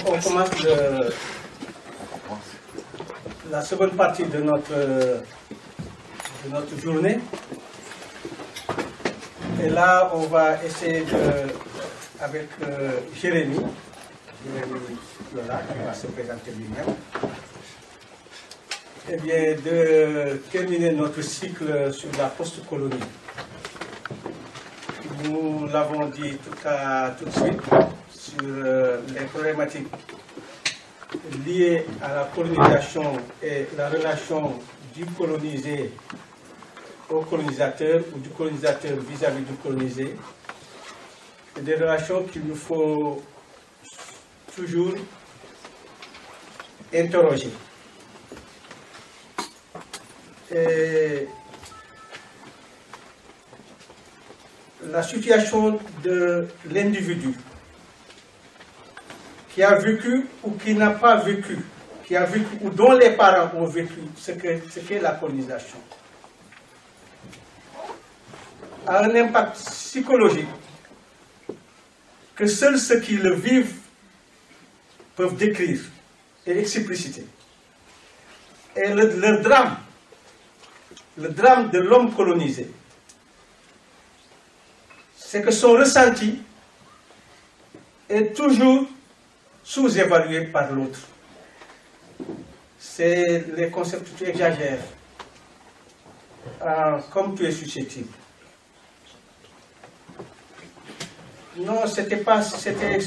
on commence la seconde partie de notre journée. Et là, on va essayer avec Jérémy Lola, qui va se présenter lui-même, eh bien, de terminer notre cycle sur la post-colonie. Nous l'avons dit tout de suite sur les problématiques liées à la colonisation et la relation du colonisé au colonisateur ou du colonisateur vis-à-vis du colonisé. C'est des relations qu'il nous faut toujours interroger. Et la situation de l'individu qui a vécu ou qui n'a pas vécu, qui a vécu ou dont les parents ont vécu ce qu'est la colonisation, a un impact psychologique que seuls ceux qui le vivent peuvent décrire et expliciter. Et le drame de l'homme colonisé, c'est que son ressenti est toujours sous-évalué par l'autre. C'est les concepts que tu exagères, comme tu es susceptible. Non, c'était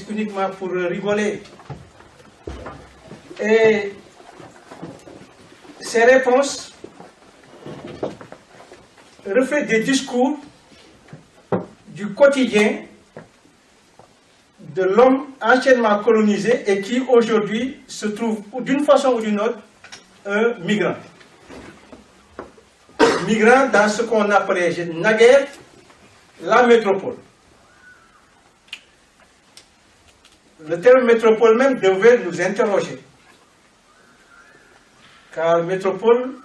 uniquement pour rigoler. Et ces réponses reflètent des discours du quotidien de l'homme anciennement colonisé et qui aujourd'hui se trouve d'une façon ou d'une autre un migrant. Migrant dans ce qu'on appelait naguère la métropole. Le terme métropole même devait nous interroger. Car métropole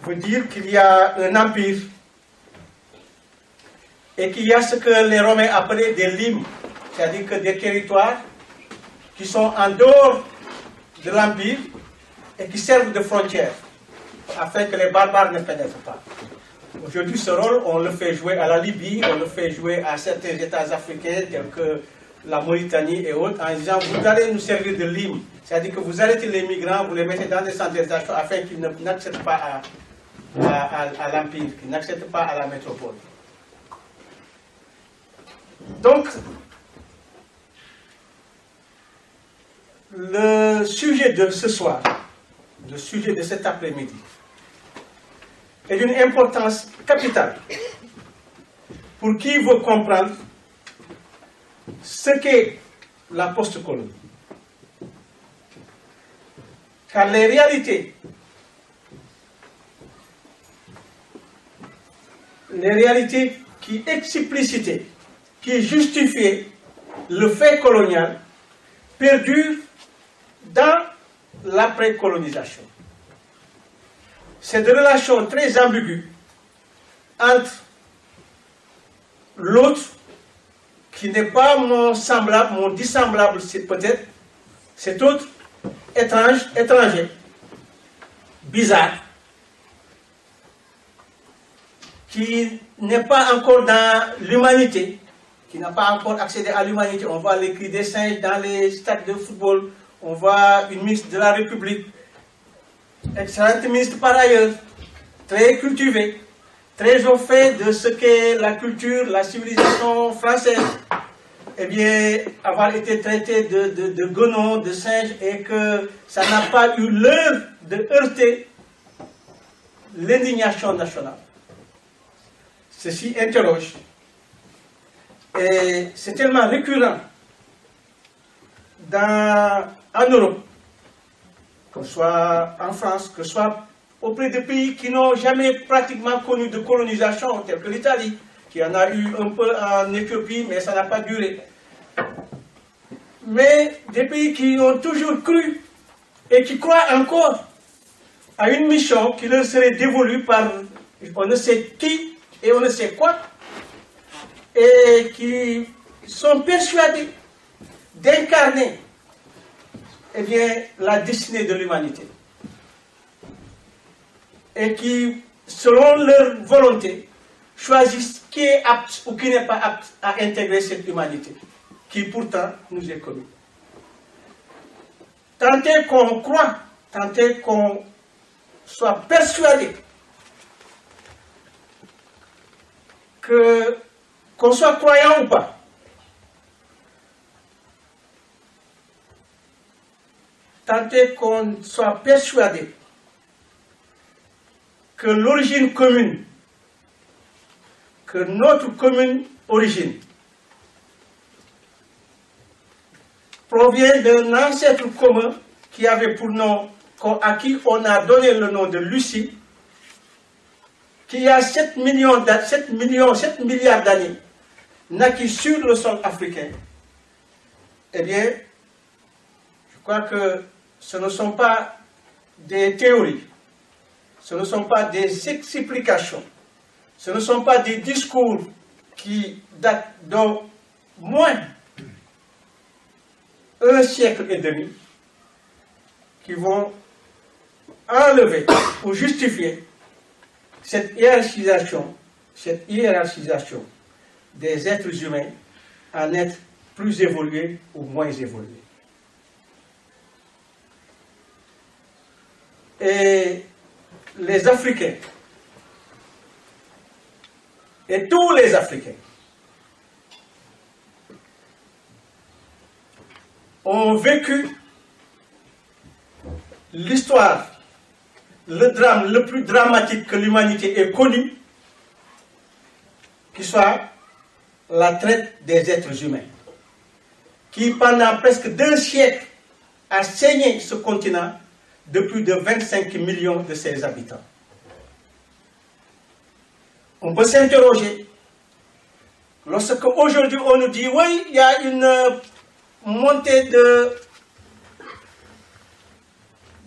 veut dire qu'il y a un empire et qu'il y a ce que les Romains appelaient des limes, c'est-à-dire que des territoires qui sont en dehors de l'empire et qui servent de frontières afin que les barbares ne pénètrent pas. Aujourd'hui, ce rôle, on le fait jouer à la Libye, on le fait jouer à certains États africains tels que la Mauritanie et autres, en disant vous allez nous servir de limes, c'est-à-dire que vous arrêtez les migrants, vous les mettez dans des centres d'extraction afin qu'ils n'accèdent pas à l'empire, qu'ils n'accèdent pas à la métropole. Donc, le sujet de ce soir, le sujet de cet après-midi, est d'une importance capitale pour qui veut comprendre ce qu'est la post-colonie. Car les réalités qui explicitaient, qui justifiaient le fait colonial perdurent dans l'après-colonisation. C'est des relations très ambiguës entre l'autre, qui n'est pas mon semblable, mon dissemblable, c'est peut-être cet autre étranger, bizarre, qui n'est pas encore dans l'humanité, qui n'a pas encore accédé à l'humanité. On voit les cris des singes dans les stades de football, on voit une ministre de la République, excellente ministre par ailleurs, très cultivée, très au fait de ce qu'est la culture, la civilisation française, eh bien, avoir été traité de gonon, de singe, et que ça n'a pas eu l'heure de heurter l'indignation nationale. Ceci interroge. Et c'est tellement récurrent en Europe, que ce soit en France, que ce soit auprès de pays qui n'ont jamais pratiquement connu de colonisation, tels que l'Italie, qui en a eu un peu en Éthiopie, mais ça n'a pas duré. Mais des pays qui ont toujours cru et qui croient encore à une mission qui leur serait dévolue par on ne sait qui et on ne sait quoi, et qui sont persuadés d'incarner eh bien, la destinée de l'humanité. Et qui, selon leur volonté, choisissent qui est apte ou qui n'est pas apte à intégrer cette humanité, qui pourtant nous est commune. Tant est qu'on croit, tant est qu'on soit persuadé qu'on soit croyant ou pas, tant est qu'on soit persuadé que l'origine commune, que notre commune origine, provient d'un ancêtre commun qui avait pour nom, à qui on a donné le nom de Lucie, qui a 7 milliards d'années, naquit sur le sol africain. Eh bien, je crois que ce ne sont pas des théories, ce ne sont pas des explications, ce ne sont pas des discours qui datent d'au moins un siècle et demi qui vont enlever ou justifier cette hiérarchisation des êtres humains en êtres plus évolués ou moins évolués. Et les Africains, et tous les Africains, ont vécu l'histoire, le drame le plus dramatique que l'humanité ait connu, qui soit la traite des êtres humains, qui pendant presque 2 siècles a saigné ce continent de plus de 25 millions de ses habitants. On peut s'interroger, lorsque aujourd'hui on nous dit, oui, il y a une montée de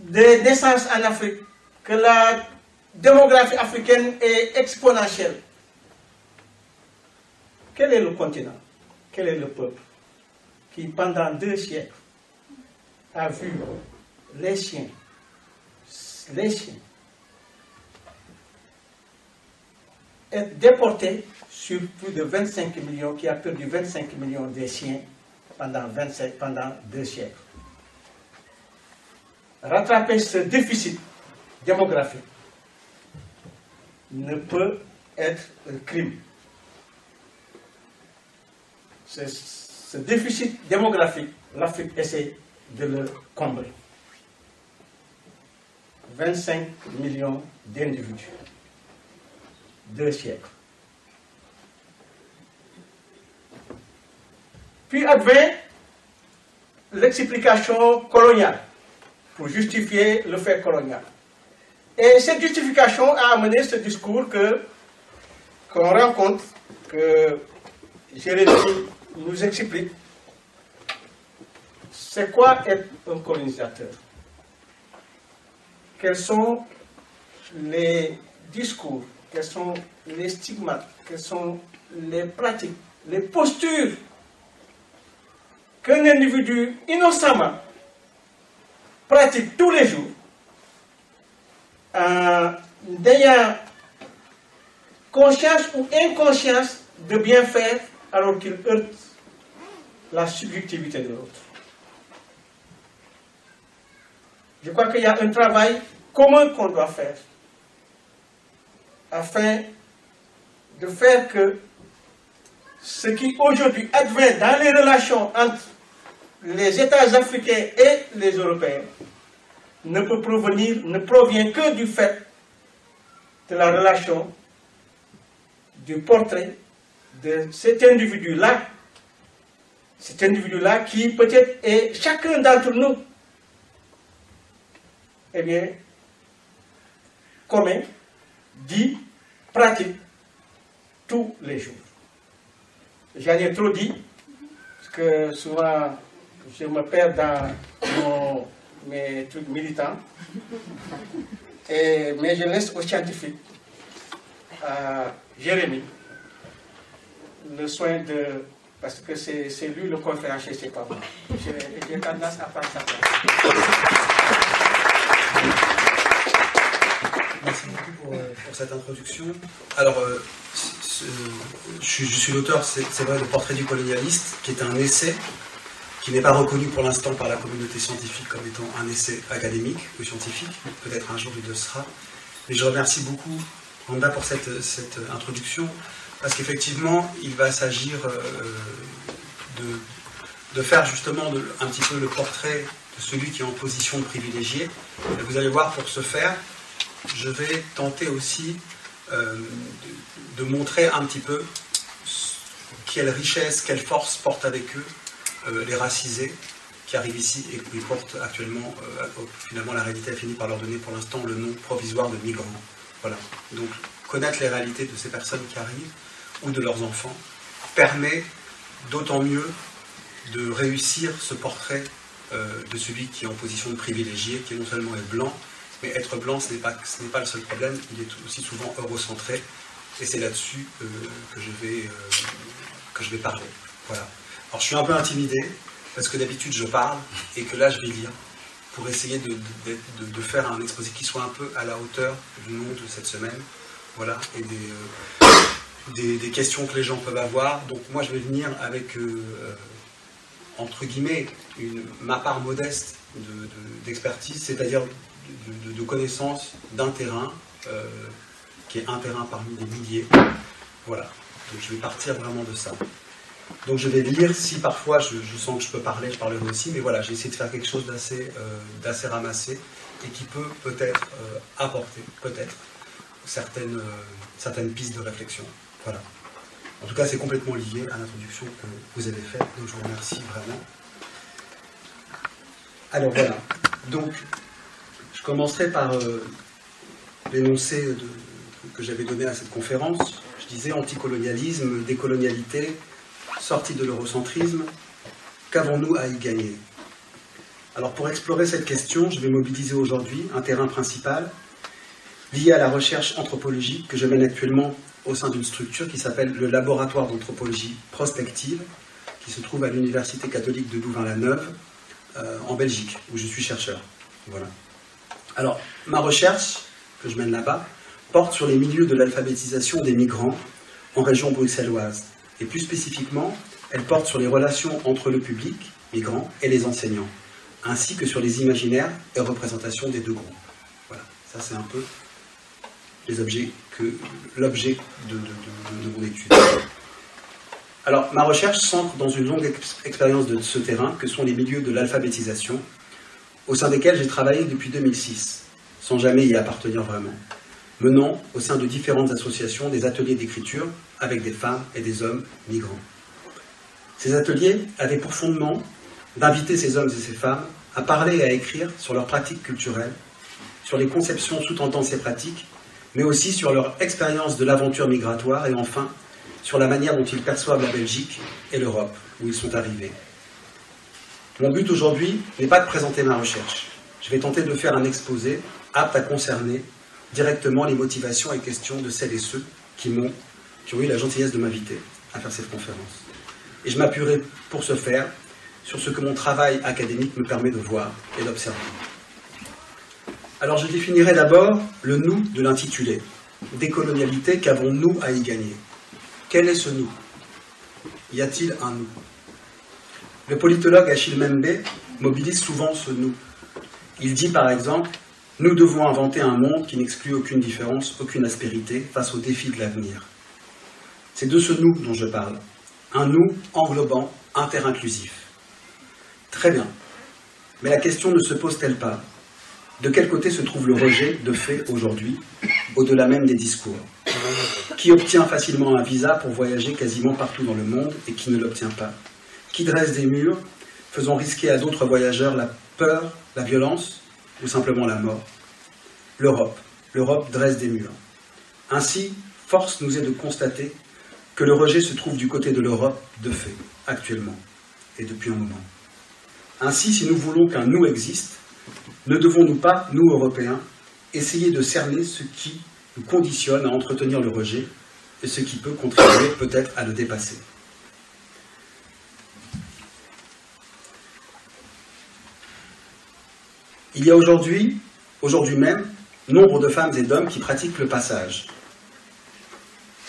naissances en Afrique, que la démographie africaine est exponentielle. Quel est le continent? Quel est le peuple qui, pendant 2 siècles, a vu les siens, être déportés sur plus de 25 millions, qui a perdu 25 millions des siens pendant 2 siècles? Rattraper ce déficit démographique ne peut être un crime. Ce déficit démographique, l'Afrique essaie de le combler. 25 millions d'individus, 2 siècles. Puis advient l'explication coloniale pour justifier le fait colonial. Et cette justification a amené ce discours qu'on rencontre, que Jérémie nous explique. C'est quoi être un colonisateur? Quels sont les discours, quels sont les stigmates, quelles sont les pratiques, les postures qu'un individu innocemment pratique tous les jours, en ayant conscience ou inconscience de bien faire alors qu'il heurte la subjectivité de l'autre. Je crois qu'il y a un travail commun qu'on doit faire afin de faire que ce qui aujourd'hui advient dans les relations entre les États africains et les Européens ne provient que du fait de la relation, du portrait de cet individu-là qui peut-être est chacun d'entre nous, eh bien, commun, dit, pratique tous les jours. J'en ai trop dit, parce que souvent je me perds dans mes trucs militants, mais je laisse aux scientifiques, à Jérémie, le soin de parce que c'est lui le conférencier, c'est pas moi. J'ai tendance à prendre sa place. Merci beaucoup pour cette introduction. Alors, je suis l'auteur, c'est vrai, de Portrait du colonialiste, qui est un essai qui n'est pas reconnu pour l'instant par la communauté scientifique comme étant un essai académique ou scientifique. Peut-être un jour il le sera. Mais je remercie beaucoup Randa pour cette introduction, parce qu'effectivement, il va s'agir de faire justement un petit peu le portrait de celui qui est en position de privilégié. Et vous allez voir, pour ce faire, je vais tenter aussi de montrer un petit peu quelle richesse, quelle force portent avec eux les racisés qui arrivent ici et qui portent actuellement, finalement la réalité a fini par leur donner pour l'instant le nom provisoire de migrants. Voilà. Donc connaître les réalités de ces personnes qui arrivent ou de leurs enfants permet d'autant mieux de réussir ce portrait de celui qui est en position de privilégié, qui non seulement est blanc, mais être blanc, ce n'est pas le seul problème, il est aussi souvent eurocentré, et c'est là-dessus que je vais parler. Voilà. Alors je suis un peu intimidé, parce que d'habitude je parle, et que là je vais lire, pour essayer de faire un exposé qui soit un peu à la hauteur du nom de cette semaine, voilà, et des questions que les gens peuvent avoir. Donc moi je vais venir avec, entre guillemets, ma part modeste d'expertise, c'est-à-dire de connaissance d'un terrain, qui est un terrain parmi des milliers. Voilà, donc je vais partir vraiment de ça. Donc je vais lire, si parfois je sens que je peux parler, je parlerai aussi, mais voilà, j'ai essayé de faire quelque chose d'assez ramassé, et qui peut peut-être apporter, peut-être, certaines pistes de réflexion. Voilà. En tout cas, c'est complètement lié à l'introduction que vous avez faite, donc je vous remercie vraiment. Alors voilà, donc je commencerai par l'énoncé que j'avais donné à cette conférence. Je disais anticolonialisme, décolonialité, sortie de l'eurocentrisme, qu'avons-nous à y gagner? Alors pour explorer cette question, je vais mobiliser aujourd'hui un terrain principal lié à la recherche anthropologique que je mène actuellement au sein d'une structure qui s'appelle le Laboratoire d'anthropologie prospective, qui se trouve à l'Université catholique de Louvain-la-Neuve, en Belgique, où je suis chercheur. Voilà. Alors, ma recherche, que je mène là-bas, porte sur les milieux de l'alphabétisation des migrants en région bruxelloise. Et plus spécifiquement, elle porte sur les relations entre le public, migrants, et les enseignants, ainsi que sur les imaginaires et représentations des deux groupes. Voilà, ça c'est un peu l'objet de mon étude. Alors, ma recherche s'ancre dans une longue expérience de ce terrain, que sont les milieux de l'alphabétisation, au sein desquels j'ai travaillé depuis 2006, sans jamais y appartenir vraiment, menant au sein de différentes associations des ateliers d'écriture avec des femmes et des hommes migrants. Ces ateliers avaient pour fondement d'inviter ces hommes et ces femmes à parler et à écrire sur leurs pratiques culturelles, sur les conceptions sous-tendant ces pratiques, mais aussi sur leur expérience de l'aventure migratoire et enfin sur la manière dont ils perçoivent la Belgique et l'Europe, où ils sont arrivés. Mon but aujourd'hui n'est pas de présenter ma recherche. Je vais tenter de faire un exposé apte à concerner directement les motivations et questions de celles et ceux qui ont eu la gentillesse de m'inviter à faire cette conférence. Et je m'appuierai pour ce faire sur ce que mon travail académique me permet de voir et d'observer. Alors je définirai d'abord le nous de l'intitulé. Décolonialité, qu'avons-nous à y gagner? Quel est ce nous? Y a-t-il un nous? Le politologue Achille Mbembe mobilise souvent ce nous. Il dit par exemple: nous devons inventer un monde qui n'exclut aucune différence, aucune aspérité face aux défis de l'avenir. C'est de ce nous dont je parle. Un nous englobant, interinclusif. Très bien. Mais la question ne se pose-t-elle pas? De quel côté se trouve le rejet de fait aujourd'hui, au-delà même des discours? Qui obtient facilement un visa pour voyager quasiment partout dans le monde et qui ne l'obtient pas? Qui dresse des murs, faisant risquer à d'autres voyageurs la peur, la violence ou simplement la mort? L'Europe. L'Europe dresse des murs. Ainsi, force nous est de constater que le rejet se trouve du côté de l'Europe de fait, actuellement, et depuis un moment. Ainsi, si nous voulons qu'un nous existe, ne devons-nous pas, nous Européens, essayer de cerner ce qui nous conditionne à entretenir le rejet et ce qui peut contribuer peut-être à le dépasser? Il y a aujourd'hui même, nombre de femmes et d'hommes qui pratiquent le passage,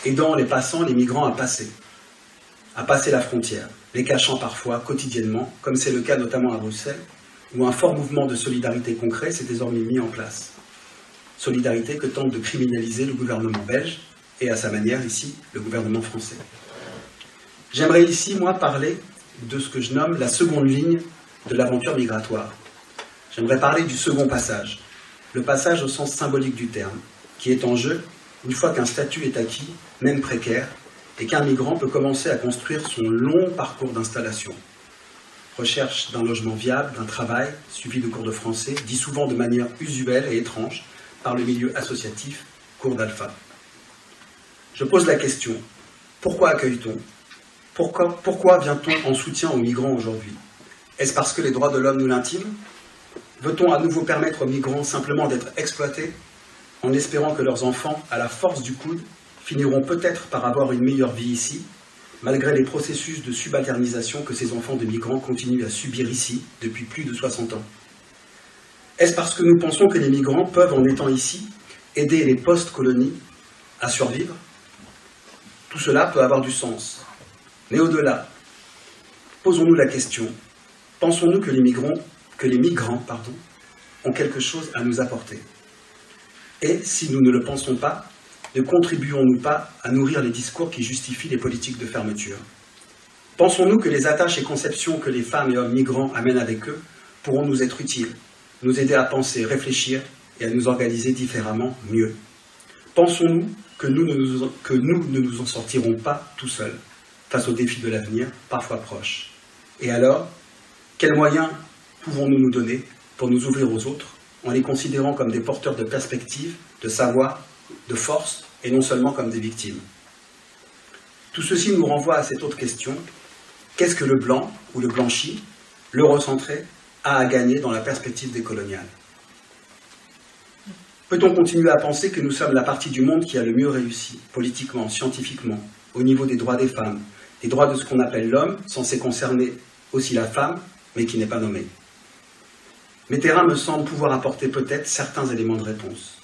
aidant les passants, les migrants à passer la frontière, les cachant parfois quotidiennement, comme c'est le cas notamment à Bruxelles, où un fort mouvement de solidarité concret s'est désormais mis en place. Solidarité que tente de criminaliser le gouvernement belge et à sa manière ici, le gouvernement français. J'aimerais ici, moi, parler de ce que je nomme la seconde ligne de l'aventure migratoire. J'aimerais parler du second passage, le passage au sens symbolique du terme, qui est en jeu une fois qu'un statut est acquis, même précaire, et qu'un migrant peut commencer à construire son long parcours d'installation. Recherche d'un logement viable, d'un travail, suivi de cours de français, dit souvent de manière usuelle et étrange par le milieu associatif, cours d'alpha. Je pose la question, pourquoi accueille-t-on? Pourquoi vient-on en soutien aux migrants aujourd'hui? Est-ce parce que les droits de l'homme nous l'intiment? Veut-on à nouveau permettre aux migrants simplement d'être exploités, en espérant que leurs enfants, à la force du coude, finiront peut-être par avoir une meilleure vie ici, malgré les processus de subalternisation que ces enfants de migrants continuent à subir ici depuis plus de 60 ans? Est-ce parce que nous pensons que les migrants peuvent, en étant ici, aider les post-colonies à survivre? Tout cela peut avoir du sens. Mais au-delà, posons-nous la question, pensons-nous que les migrants ont quelque chose à nous apporter? Et si nous ne le pensons pas, ne contribuons-nous pas à nourrir les discours qui justifient les politiques de fermeture? Pensons-nous que les attaches et conceptions que les femmes et hommes migrants amènent avec eux pourront nous être utiles, nous aider à penser, réfléchir et à nous organiser différemment, mieux? Pensons-nous que nous ne nous en sortirons pas tout seuls face aux défis de l'avenir, parfois proches? Et alors, quels moyens pouvons-nous nous donner pour nous ouvrir aux autres, en les considérant comme des porteurs de perspectives, de savoir, de force, et non seulement comme des victimes? Tout ceci nous renvoie à cette autre question. Qu'est-ce que le blanc, ou le blanchi, l'eurocentré, a à gagner dans la perspective décoloniale? Peut-on continuer à penser que nous sommes la partie du monde qui a le mieux réussi, politiquement, scientifiquement, au niveau des droits des femmes, des droits de ce qu'on appelle l'homme, censé concerner aussi la femme, mais qui n'est pas nommé? Mes terrains me semblent pouvoir apporter peut-être certains éléments de réponse.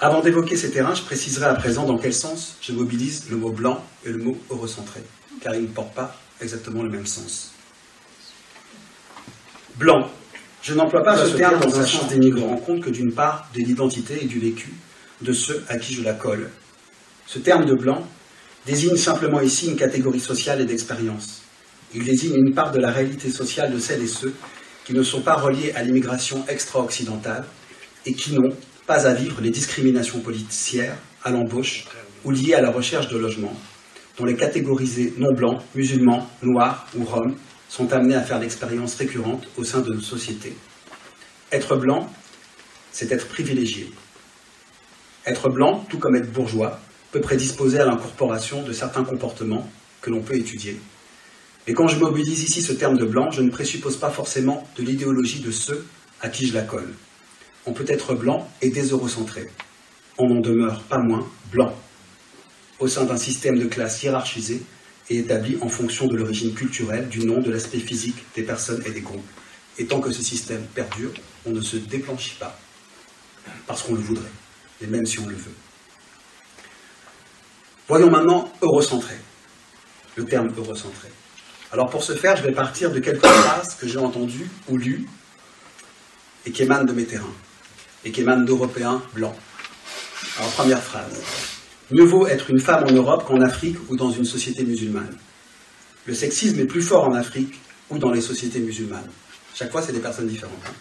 Avant d'évoquer ces terrains, je préciserai à présent dans quel sens je mobilise le mot blanc et le mot eurocentré, car ils ne portent pas exactement le même sens. Blanc. Je n'emploie pas ce terme dans un sens dénigrant. Je me rends compte que d'une part de l'identité et du vécu de ceux à qui je la colle. Ce terme de blanc désigne simplement ici une catégorie sociale et d'expérience. Il désigne une part de la réalité sociale de celles et ceux qui ne sont pas reliés à l'immigration extra-occidentale et qui n'ont pas à vivre les discriminations policières à l'embauche ou liées à la recherche de logement, dont les catégorisés non-blancs, musulmans, noirs ou roms sont amenés à faire l'expérience récurrente au sein de nos sociétés. Être blanc, c'est être privilégié. Être blanc, tout comme être bourgeois, peut prédisposer à l'incorporation de certains comportements que l'on peut étudier. Et quand je mobilise ici ce terme de blanc, je ne présuppose pas forcément de l'idéologie de ceux à qui je la colle. On peut être blanc et déseurocentré. On n'en demeure pas moins blanc, au sein d'un système de classe hiérarchisé et établi en fonction de l'origine culturelle, du nom, de l'aspect physique des personnes et des groupes. Et tant que ce système perdure, on ne se déblanchit pas, parce qu'on le voudrait, et même si on le veut. Voyons maintenant eurocentré, le terme eurocentré. Alors pour ce faire, je vais partir de quelques phrases que j'ai entendues ou lues, et qui émanent de mes terrains, et qui émanent d'Européens blancs. Alors première phrase. Mieux vaut être une femme en Europe qu'en Afrique ou dans une société musulmane. Le sexisme est plus fort en Afrique ou dans les sociétés musulmanes. Chaque fois, c'est des personnes différentes.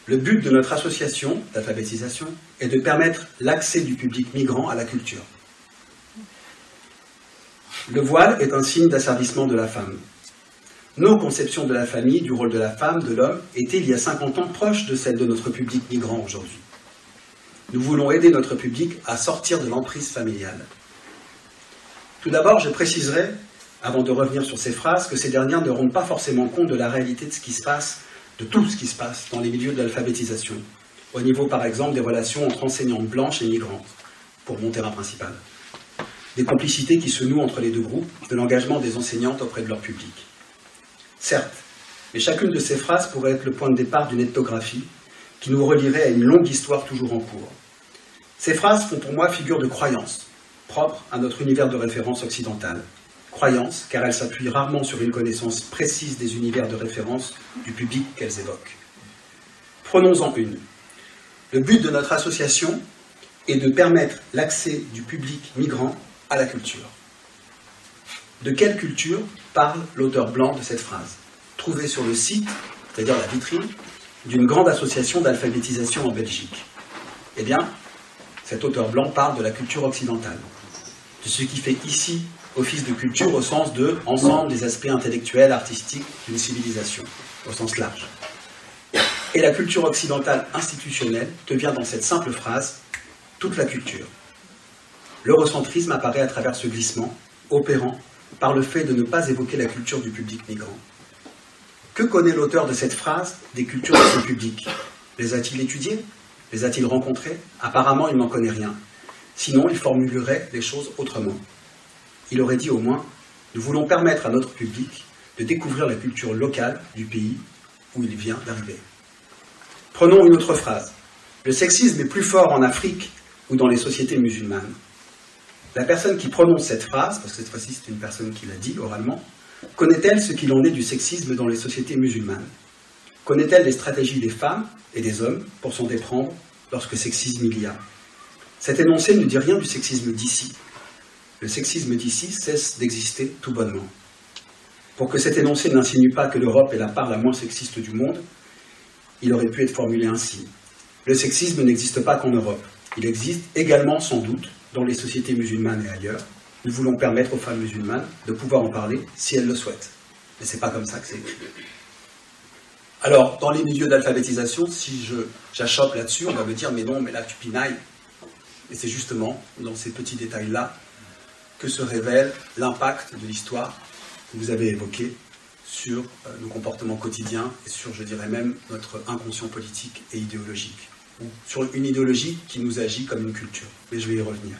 Le but de notre association d'alphabétisation est de permettre l'accès du public migrant à la culture. Le voile est un signe d'asservissement de la femme. Nos conceptions de la famille, du rôle de la femme, de l'homme, étaient il y a 50 ans proches de celles de notre public migrant aujourd'hui. Nous voulons aider notre public à sortir de l'emprise familiale. Tout d'abord, je préciserai, avant de revenir sur ces phrases, que ces dernières ne rendent pas forcément compte de la réalité de ce qui se passe, de tout ce qui se passe dans les milieux de l'alphabétisation, au niveau par exemple des relations entre enseignantes blanches et migrantes, pour mon terrain principal. Des complicités qui se nouent entre les deux groupes, de l'engagement des enseignantes auprès de leur public. Certes, mais chacune de ces phrases pourrait être le point de départ d'une ethnographie qui nous relierait à une longue histoire toujours en cours. Ces phrases font pour moi figure de croyance, propre à notre univers de référence occidental. Croyance, car elles s'appuient rarement sur une connaissance précise des univers de référence du public qu'elles évoquent. Prenons-en une. Le but de notre association est de permettre l'accès du public migrant à la culture. De quelle culture parle l'auteur blanc de cette phrase? Trouvée sur le site, c'est-à-dire la vitrine, d'une grande association d'alphabétisation en Belgique. Eh bien, cet auteur blanc parle de la culture occidentale, de ce qui fait ici office de culture au sens de ensemble des aspects intellectuels, artistiques d'une civilisation, au sens large. Et la culture occidentale institutionnelle devient dans cette simple phrase toute la culture. L'eurocentrisme apparaît à travers ce glissement, opérant par le fait de ne pas évoquer la culture du public migrant. Que connaît l'auteur de cette phrase des cultures de son public? Les a-t-il étudiées? Les a-t-il rencontrées? Apparemment, il n'en connaît rien. Sinon, il formulerait les choses autrement. Il aurait dit au moins « Nous voulons permettre à notre public de découvrir la culture locale du pays où il vient d'arriver. » Prenons une autre phrase. Le sexisme est plus fort en Afrique ou dans les sociétés musulmanes. La personne qui prononce cette phrase, parce que cette fois-ci c'est une personne qui l'a dit oralement, connaît-elle ce qu'il en est du sexisme dans les sociétés musulmanes? Connaît-elle les stratégies des femmes et des hommes pour s'en déprendre lorsque sexisme il y a? Cet énoncé ne dit rien du sexisme d'ici. Le sexisme d'ici cesse d'exister tout bonnement. Pour que cet énoncé n'insinue pas que l'Europe est la part la moins sexiste du monde, il aurait pu être formulé ainsi. Le sexisme n'existe pas qu'en Europe. Il existe également, sans doute, dans les sociétés musulmanes et ailleurs. Nous voulons permettre aux femmes musulmanes de pouvoir en parler si elles le souhaitent. Mais ce n'est pas comme ça que c'est écrit. Alors, dans les milieux d'alphabétisation, si j'achoppe là-dessus, on va me dire « mais non, mais là tu pinailles ». Et c'est justement dans ces petits détails-là que se révèle l'impact de l'histoire que vous avez évoqué sur nos comportements quotidiens et sur, je dirais même, notre inconscient politique et idéologique, ou sur une idéologie qui nous agit comme une culture. Mais je vais y revenir.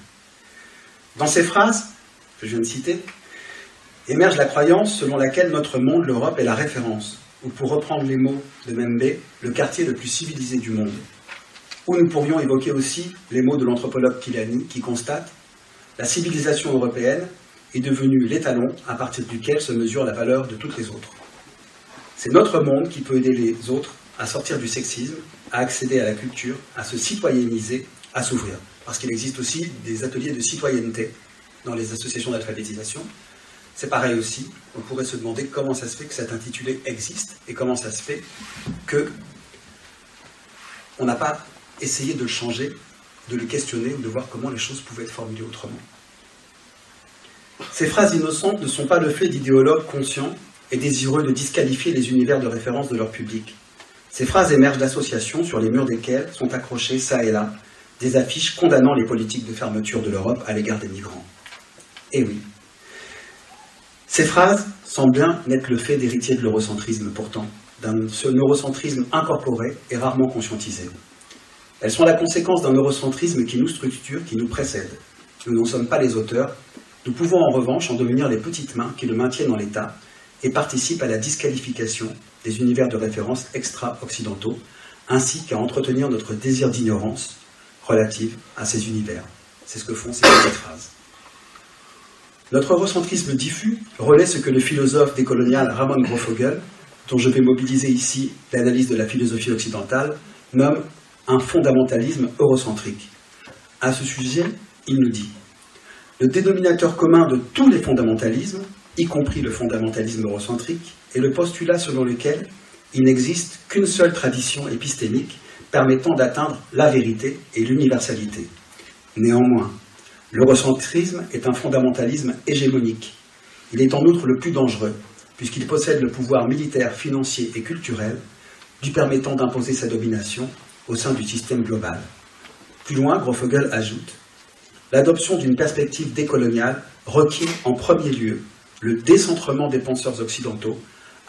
Dans ces phrases que je viens de citer, émerge la croyance selon laquelle notre monde, l'Europe, est la référence, ou pour reprendre les mots de Membe, le quartier le plus civilisé du monde. Ou nous pourrions évoquer aussi les mots de l'anthropologue Kilani, qui constate « La civilisation européenne est devenue l'étalon à partir duquel se mesure la valeur de toutes les autres. C'est notre monde qui peut aider les autres à sortir du sexisme, à accéder à la culture, à se citoyenniser, à s'ouvrir. » Parce qu'il existe aussi des ateliers de citoyenneté dans les associations d'alphabétisation. C'est pareil aussi, on pourrait se demander comment ça se fait que cet intitulé existe et comment ça se fait qu'on n'a pas essayé de le changer, de le questionner ou de voir comment les choses pouvaient être formulées autrement. Ces phrases innocentes ne sont pas le fait d'idéologues conscients et désireux de disqualifier les univers de référence de leur public. Ces phrases émergent d'associations sur les murs desquelles sont accrochées, ça et là, des affiches condamnant les politiques de fermeture de l'Europe à l'égard des migrants. Eh oui. Ces phrases semblent bien n'être le fait d'héritiers de l'eurocentrisme, pourtant, d'un eurocentrisme incorporé et rarement conscientisé. Elles sont la conséquence d'un eurocentrisme qui nous structure, qui nous précède. Nous n'en sommes pas les auteurs. Nous pouvons en revanche en devenir les petites mains qui le maintiennent en l'état et participent à la disqualification des univers de référence extra-occidentaux, ainsi qu'à entretenir notre désir d'ignorance relative à ces univers. C'est ce que font ces petites phrases. Notre eurocentrisme diffus relaie ce que le philosophe décolonial Ramon Grofogel, dont je vais mobiliser ici l'analyse de la philosophie occidentale, nomme un fondamentalisme eurocentrique. À ce sujet, il nous dit « Le dénominateur commun de tous les fondamentalismes, y compris le fondamentalisme eurocentrique, est le postulat selon lequel il n'existe qu'une seule tradition épistémique permettant d'atteindre la vérité et l'universalité. Néanmoins, l'eurocentrisme est un fondamentalisme hégémonique. Il est en outre le plus dangereux, puisqu'il possède le pouvoir militaire, financier et culturel lui permettant d'imposer sa domination au sein du système global. » Plus loin, Grofogel ajoute « L'adoption d'une perspective décoloniale requiert en premier lieu le décentrement des penseurs occidentaux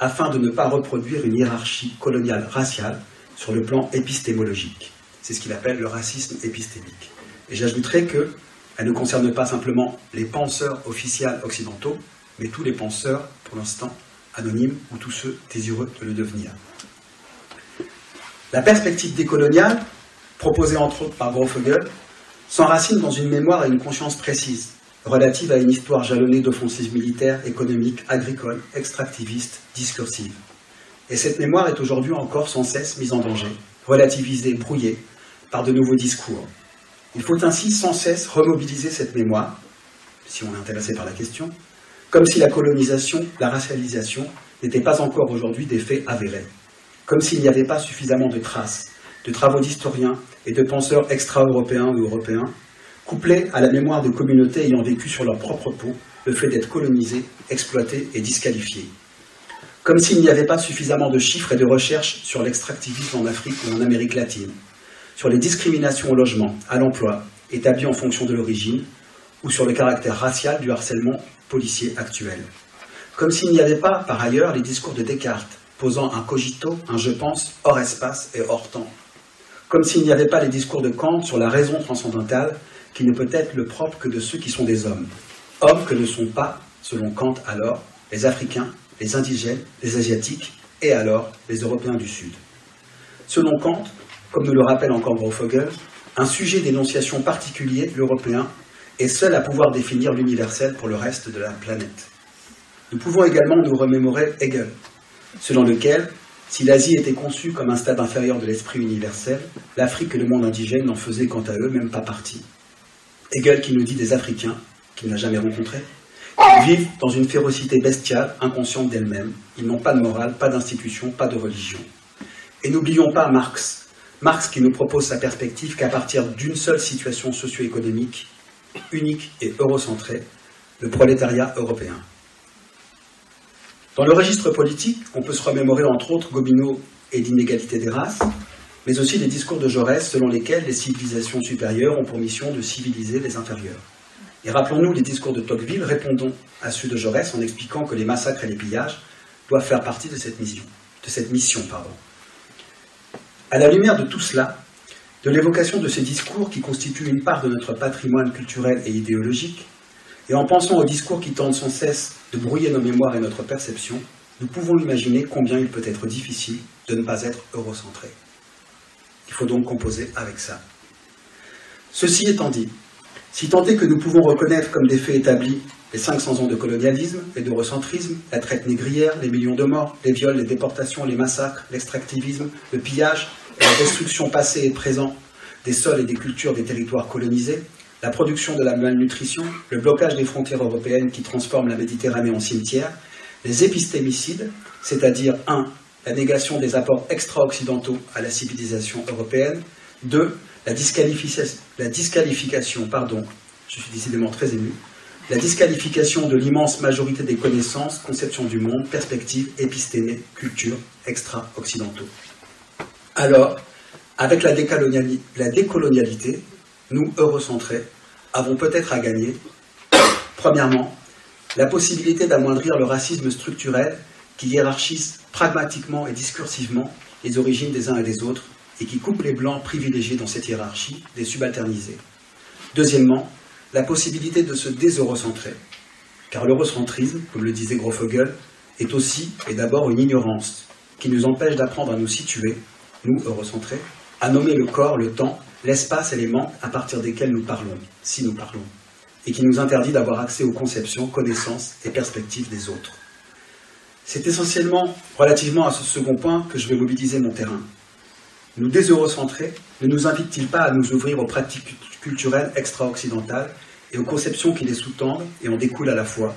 afin de ne pas reproduire une hiérarchie coloniale raciale sur le plan épistémologique. » C'est ce qu'il appelle le racisme épistémique. Et j'ajouterai qu'elle ne concerne pas simplement les penseurs officiels occidentaux, mais tous les penseurs, pour l'instant, anonymes ou tous ceux désireux de le devenir. La perspective décoloniale, proposée entre autres par Grofogel, s'enracine dans une mémoire et une conscience précise, relative à une histoire jalonnée d'offensives militaires, économiques, agricoles, extractivistes, discursives. Et cette mémoire est aujourd'hui encore sans cesse mise en danger, relativisée, brouillée par de nouveaux discours. Il faut ainsi sans cesse remobiliser cette mémoire, si on est intéressé par la question, comme si la colonisation, la racialisation n'étaient pas encore aujourd'hui des faits avérés, comme s'il n'y avait pas suffisamment de traces, de travaux d'historiens et de penseurs extra-européens ou européens, couplés à la mémoire de communautés ayant vécu sur leur propre peau le fait d'être colonisées, exploitées et disqualifiées. Comme s'il n'y avait pas suffisamment de chiffres et de recherches sur l'extractivisme en Afrique ou en Amérique latine, sur les discriminations au logement, à l'emploi, établies en fonction de l'origine, ou sur le caractère racial du harcèlement policier actuel. Comme s'il n'y avait pas, par ailleurs, les discours de Descartes, posant un cogito, un je pense, hors espace et hors temps. Comme s'il n'y avait pas les discours de Kant sur la raison transcendantale, qui ne peut être le propre que de ceux qui sont des hommes. Hommes que ne sont pas, selon Kant alors, les Africains, les indigènes, les Asiatiques, et alors les Européens du Sud. Selon Kant, comme nous le rappelle encore Grofogel, un sujet d'énonciation particulier, l'Européen, est seul à pouvoir définir l'universel pour le reste de la planète. Nous pouvons également nous remémorer Hegel, selon lequel, si l'Asie était conçue comme un stade inférieur de l'esprit universel, l'Afrique et le monde indigène n'en faisaient quant à eux même pas partie. Hegel qui nous dit des Africains, qu'il n'a jamais rencontrés, qu'ils vivent dans une férocité bestiale, inconsciente d'elles-mêmes. Ils n'ont pas de morale, pas d'institution, pas de religion. Et n'oublions pas Marx. Marx qui nous propose sa perspective qu'à partir d'une seule situation socio-économique, unique et eurocentrée, le prolétariat européen. Dans le registre politique, on peut se remémorer entre autres Gobineau et l'inégalité des races, mais aussi les discours de Jaurès selon lesquels les civilisations supérieures ont pour mission de civiliser les inférieures. Et rappelons-nous les discours de Tocqueville répondant à ceux de Jaurès en expliquant que les massacres et les pillages doivent faire partie de cette mission. À la lumière de tout cela, de l'évocation de ces discours qui constituent une part de notre patrimoine culturel et idéologique, et en pensant aux discours qui tentent sans cesse de brouiller nos mémoires et notre perception, nous pouvons imaginer combien il peut être difficile de ne pas être eurocentré. Il faut donc composer avec ça. Ceci étant dit, si tant est que nous pouvons reconnaître comme des faits établis les 500 ans de colonialisme et d'eurocentrisme, la traite négrière, les millions de morts, les viols, les déportations, les massacres, l'extractivisme, le pillage, la destruction passée et présente des sols et des cultures des territoires colonisés, la production de la malnutrition, le blocage des frontières européennes qui transforment la Méditerranée en cimetière, les épistémicides, c'est-à-dire 1. La négation des apports extra-occidentaux à la civilisation européenne, 2. La disqualification, je suis décidément très ému, la disqualification de l'immense majorité des connaissances, conceptions du monde, perspectives, épistémées, cultures extra-occidentaux. Alors, avec la décolonialité, nous, eurocentrés, avons peut-être à gagner, premièrement, la possibilité d'amoindrir le racisme structurel qui hiérarchise pragmatiquement et discursivement les origines des uns et des autres et qui coupe les blancs privilégiés dans cette hiérarchie des subalternisés. Deuxièmement, la possibilité de se déseurocentrer, car l'eurocentrisme, comme le disait Grofogel, est aussi et d'abord une ignorance qui nous empêche d'apprendre à nous situer, nous, eurocentrés, à nommer le corps, le temps, l'espace et les manques à partir desquels nous parlons, si nous parlons, et qui nous interdit d'avoir accès aux conceptions, connaissances et perspectives des autres. C'est essentiellement relativement à ce second point que je vais mobiliser mon terrain. Nous déseurocentrer ne nous invite-t-il pas à nous ouvrir aux pratiques culturelles extra-occidentales et aux conceptions qui les sous-tendent et en découlent à la fois?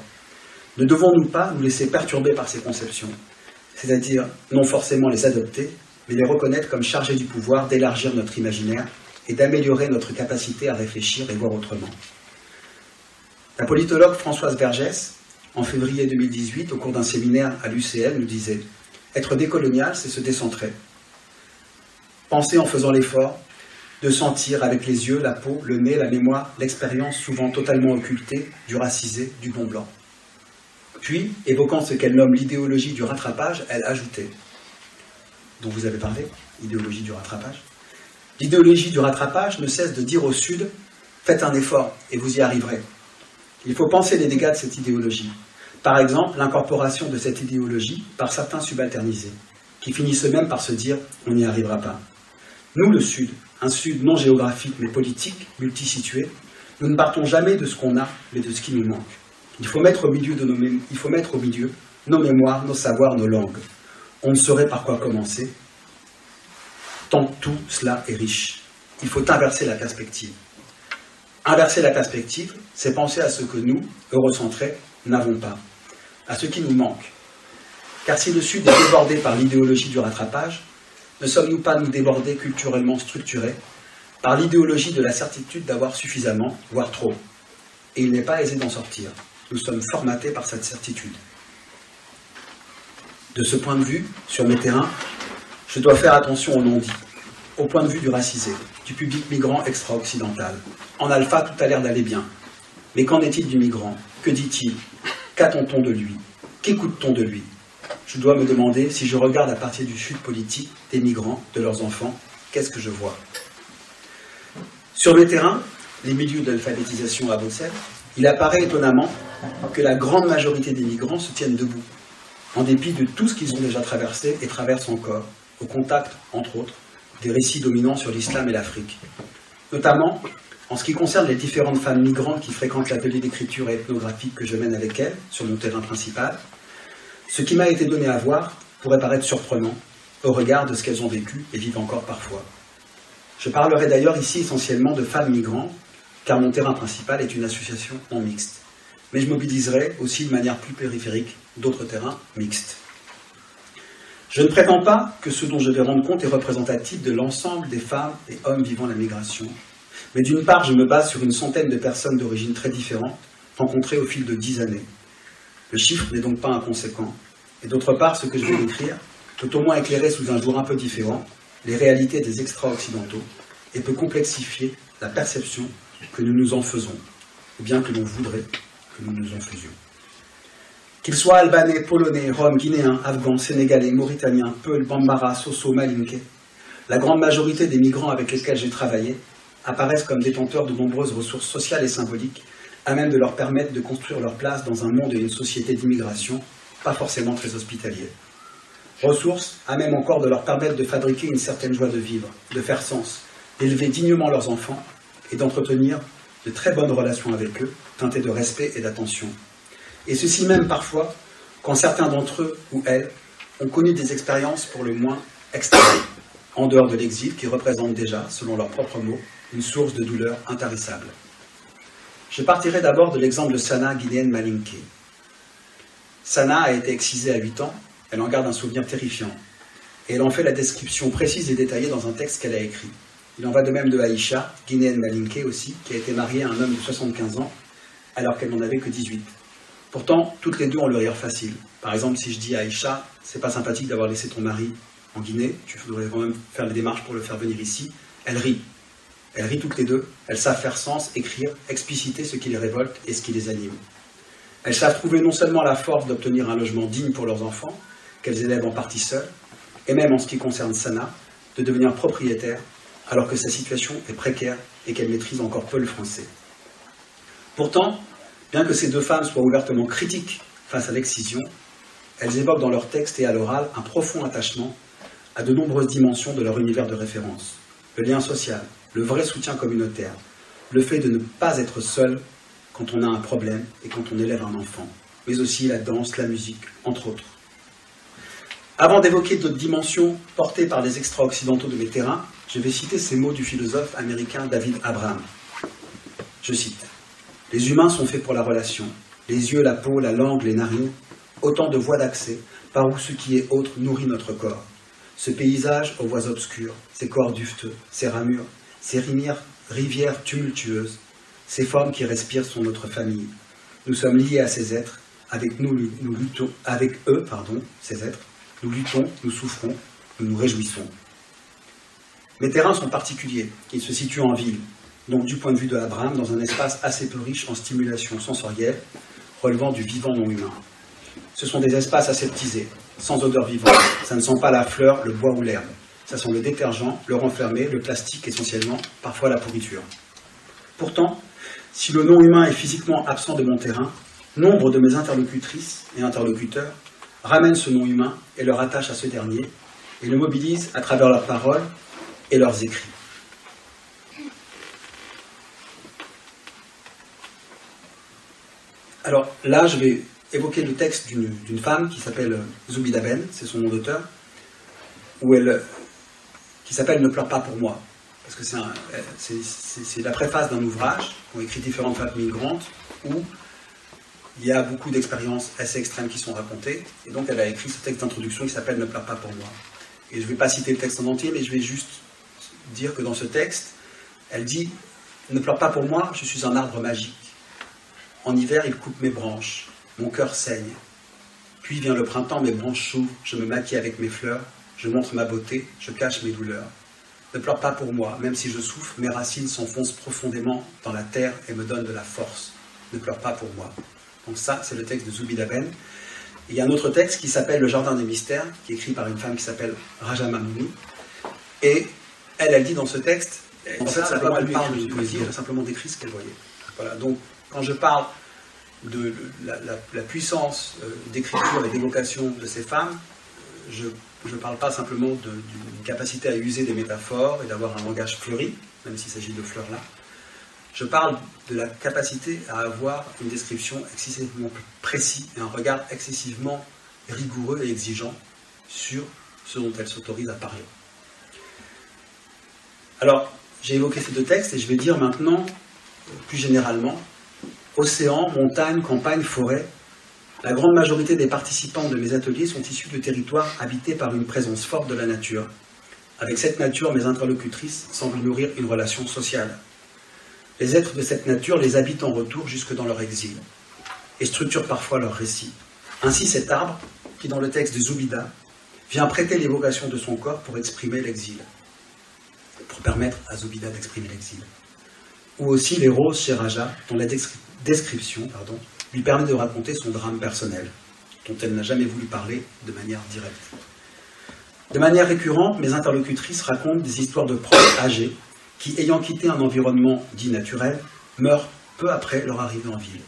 Ne devons-nous pas nous laisser perturber par ces conceptions, c'est-à-dire non forcément les adopter, mais les reconnaître comme chargées du pouvoir d'élargir notre imaginaire et d'améliorer notre capacité à réfléchir et voir autrement? La politologue Françoise Vergès, en février 2018, au cours d'un séminaire à l'UCL, nous disait « Être décolonial, c'est se décentrer. Penser en faisant l'effort de sentir avec les yeux, la peau, le nez, la mémoire, l'expérience souvent totalement occultée du racisé, du bon blanc. » Puis, évoquant ce qu'elle nomme l'idéologie du rattrapage, elle ajoutait, dont vous avez parlé, idéologie du rattrapage, « L'idéologie du rattrapage ne cesse de dire au Sud « Faites un effort et vous y arriverez. » Il faut penser les dégâts de cette idéologie. Par exemple, l'incorporation de cette idéologie par certains subalternisés, qui finissent eux-mêmes par se dire « on n'y arrivera pas ». Nous, le Sud, un Sud non géographique mais politique, multisitué, nous ne partons jamais de ce qu'on a, mais de ce qui nous manque. Il faut mettre au milieu nos mémoires, nos savoirs, nos langues. On ne saurait par quoi commencer, tant tout cela est riche. Il faut inverser la perspective. Inverser la perspective, c'est penser à ce que nous, eurocentrés, n'avons pas, à ce qui nous manque. Car si le Sud est débordé par l'idéologie du rattrapage, ne sommes-nous pas nous débordés culturellement structurés par l'idéologie de la certitude d'avoir suffisamment, voire trop? Et il n'est pas aisé d'en sortir. Nous sommes formatés par cette certitude. De ce point de vue, sur mes terrains, je dois faire attention au non-dit, au point de vue du racisé, du public migrant extra-occidental. En alpha, tout a l'air d'aller bien. Mais qu'en est-il du migrant? Que dit-il? Qu'attend-on de lui? Qu'écoute-t-on de lui? Je dois me demander, si je regarde à partir du Sud politique, des migrants, de leurs enfants, qu'est-ce que je vois? Sur le terrain, les milieux d'alphabétisation à Bruxelles, il apparaît étonnamment que la grande majorité des migrants se tiennent debout, en dépit de tout ce qu'ils ont déjà traversé et traversent encore, au contact, entre autres, des récits dominants sur l'islam et l'Afrique. Notamment, en ce qui concerne les différentes femmes migrantes qui fréquentent l'atelier d'écriture et ethnographique que je mène avec elles, sur mon terrain principal, ce qui m'a été donné à voir pourrait paraître surprenant, au regard de ce qu'elles ont vécu et vivent encore parfois. Je parlerai d'ailleurs ici essentiellement de femmes migrantes, car mon terrain principal est une association en mixte. Mais je mobiliserai aussi de manière plus périphérique d'autres terrains mixtes. Je ne prétends pas que ce dont je vais rendre compte est représentatif de l'ensemble des femmes et hommes vivant la migration, mais d'une part, je me base sur une centaine de personnes d'origines très différentes, rencontrées au fil de 10 années. Le chiffre n'est donc pas inconséquent, et d'autre part, ce que je vais décrire peut au moins éclairer sous un jour un peu différent les réalités des extra-occidentaux et peut complexifier la perception que nous nous en faisons, ou bien que l'on voudrait que nous nous en faisions. Qu'ils soient albanais, polonais, roms, guinéens, afghans, sénégalais, mauritaniens, peuls, bambara, soso, malinké, la grande majorité des migrants avec lesquels j'ai travaillé apparaissent comme détenteurs de nombreuses ressources sociales et symboliques à même de leur permettre de construire leur place dans un monde et une société d'immigration pas forcément très hospitalier. Ressources à même encore de leur permettre de fabriquer une certaine joie de vivre, de faire sens, d'élever dignement leurs enfants et d'entretenir de très bonnes relations avec eux, teintées de respect et d'attention. Et ceci même parfois quand certains d'entre eux ou elles ont connu des expériences pour le moins extrêmes, en dehors de l'exil qui représente déjà, selon leurs propres mots, une source de douleur intarissable. Je partirai d'abord de l'exemple de Sana, guinéenne malinké. Sana a été excisée à 8 ans, elle en garde un souvenir terrifiant, et elle en fait la description précise et détaillée dans un texte qu'elle a écrit. Il en va de même de Aïcha, guinéenne malinké aussi, qui a été mariée à un homme de 75 ans, alors qu'elle n'en avait que 18. Pourtant, toutes les deux ont le rire facile. Par exemple, si je dis à Aïcha, c'est pas sympathique d'avoir laissé ton mari en Guinée, tu devrais quand même faire les démarches pour le faire venir ici, elle rit. Elles rient toutes les deux, elles savent faire sens, écrire, expliciter ce qui les révolte et ce qui les anime. Elles savent trouver non seulement la force d'obtenir un logement digne pour leurs enfants, qu'elles élèvent en partie seules, et même en ce qui concerne Sana, de devenir propriétaire, alors que sa situation est précaire et qu'elle maîtrise encore peu le français. Pourtant, bien que ces deux femmes soient ouvertement critiques face à l'excision, elles évoquent dans leur texte et à l'oral un profond attachement à de nombreuses dimensions de leur univers de référence. Le lien social, le vrai soutien communautaire, le fait de ne pas être seul quand on a un problème et quand on élève un enfant, mais aussi la danse, la musique, entre autres. Avant d'évoquer d'autres dimensions portées par les extra-occidentaux de mes terrains, je vais citer ces mots du philosophe américain David Abraham. Je cite: « Les humains sont faits pour la relation, les yeux, la peau, la langue, les narines, autant de voies d'accès par où ce qui est autre nourrit notre corps. Ce paysage aux voies obscures, ces corps dufteux, ces ramures, ces rivières tumultueuses, ces formes qui respirent sont notre famille. Nous sommes liés à ces êtres, avec eux, ces êtres, nous luttons, nous souffrons, nous nous réjouissons. » Mes terrains sont particuliers, ils se situent en ville, donc du point de vue de Abraham, dans un espace assez peu riche en stimulation sensorielle, relevant du vivant non humain. Ce sont des espaces aseptisés, sans odeur vivante, ça ne sent pas la fleur, le bois ou l'herbe. Ça sent le détergent, le renfermé, le plastique essentiellement, parfois la pourriture. Pourtant, si le non-humain est physiquement absent de mon terrain, Nombre de mes interlocutrices et interlocuteurs ramènent ce nom humain et le rattachent à ce dernier et le mobilisent à travers leurs paroles et leurs écrits. Alors là, je vais évoquer le texte d'une femme qui s'appelle Zoubida Ben, c'est son nom d'auteur, qui s'appelle « Ne pleure pas pour moi », parce que c'est la préface d'un ouvrage qu'ont écrit différentes femmes migrantes où il y a beaucoup d'expériences assez extrêmes qui sont racontées, et donc elle a écrit ce texte d'introduction qui s'appelle « Ne pleure pas pour moi ». Et je ne vais pas citer le texte en entier, mais je vais juste dire que dans ce texte, elle dit « Ne pleure pas pour moi, je suis un arbre magique. En hiver, il coupe mes branches, mon cœur saigne. Puis vient le printemps, mes branches s'ouvrent, je me maquille avec mes fleurs, je montre ma beauté, je cache mes douleurs. Ne pleure pas pour moi, même si je souffre, mes racines s'enfoncent profondément dans la terre et me donnent de la force. Ne pleure pas pour moi. » Donc ça, c'est le texte de Zoubida Ben. Il y a un autre texte qui s'appelle Le Jardin des Mystères, qui est écrit par une femme qui s'appelle Raja Mamouni. Et elle dit dans ce texte, en fait, simplement, elle parle de poésie, elle a simplement décrit ce qu'elle voyait. Voilà, donc quand je parle de la puissance d'écriture et d'évocation de ces femmes, je ne parle pas simplement d'une capacité à user des métaphores et d'avoir un langage fleuri, même s'il s'agit de fleurs là. Je parle de la capacité à avoir une description excessivement précise et un regard excessivement rigoureux et exigeant sur ce dont elle s'autorise à parler. Alors, j'ai évoqué ces deux textes et je vais dire maintenant, plus généralement, océan, montagne, campagne, forêt. La grande majorité des participants de mes ateliers sont issus de territoires habités par une présence forte de la nature. Avec cette nature, mes interlocutrices semblent nourrir une relation sociale. Les êtres de cette nature les habitent en retour jusque dans leur exil et structurent parfois leur récit. Ainsi cet arbre, qui dans le texte de Zoubida, vient prêter l'évocation de son corps pour exprimer l'exil, pour permettre à Zoubida d'exprimer l'exil. Ou aussi les roses chez Raja, dont la description lui permet de raconter son drame personnel, dont elle n'a jamais voulu parler de manière directe. De manière récurrente, mes interlocutrices racontent des histoires de proches âgés qui, ayant quitté un environnement dit naturel, meurent peu après leur arrivée en ville,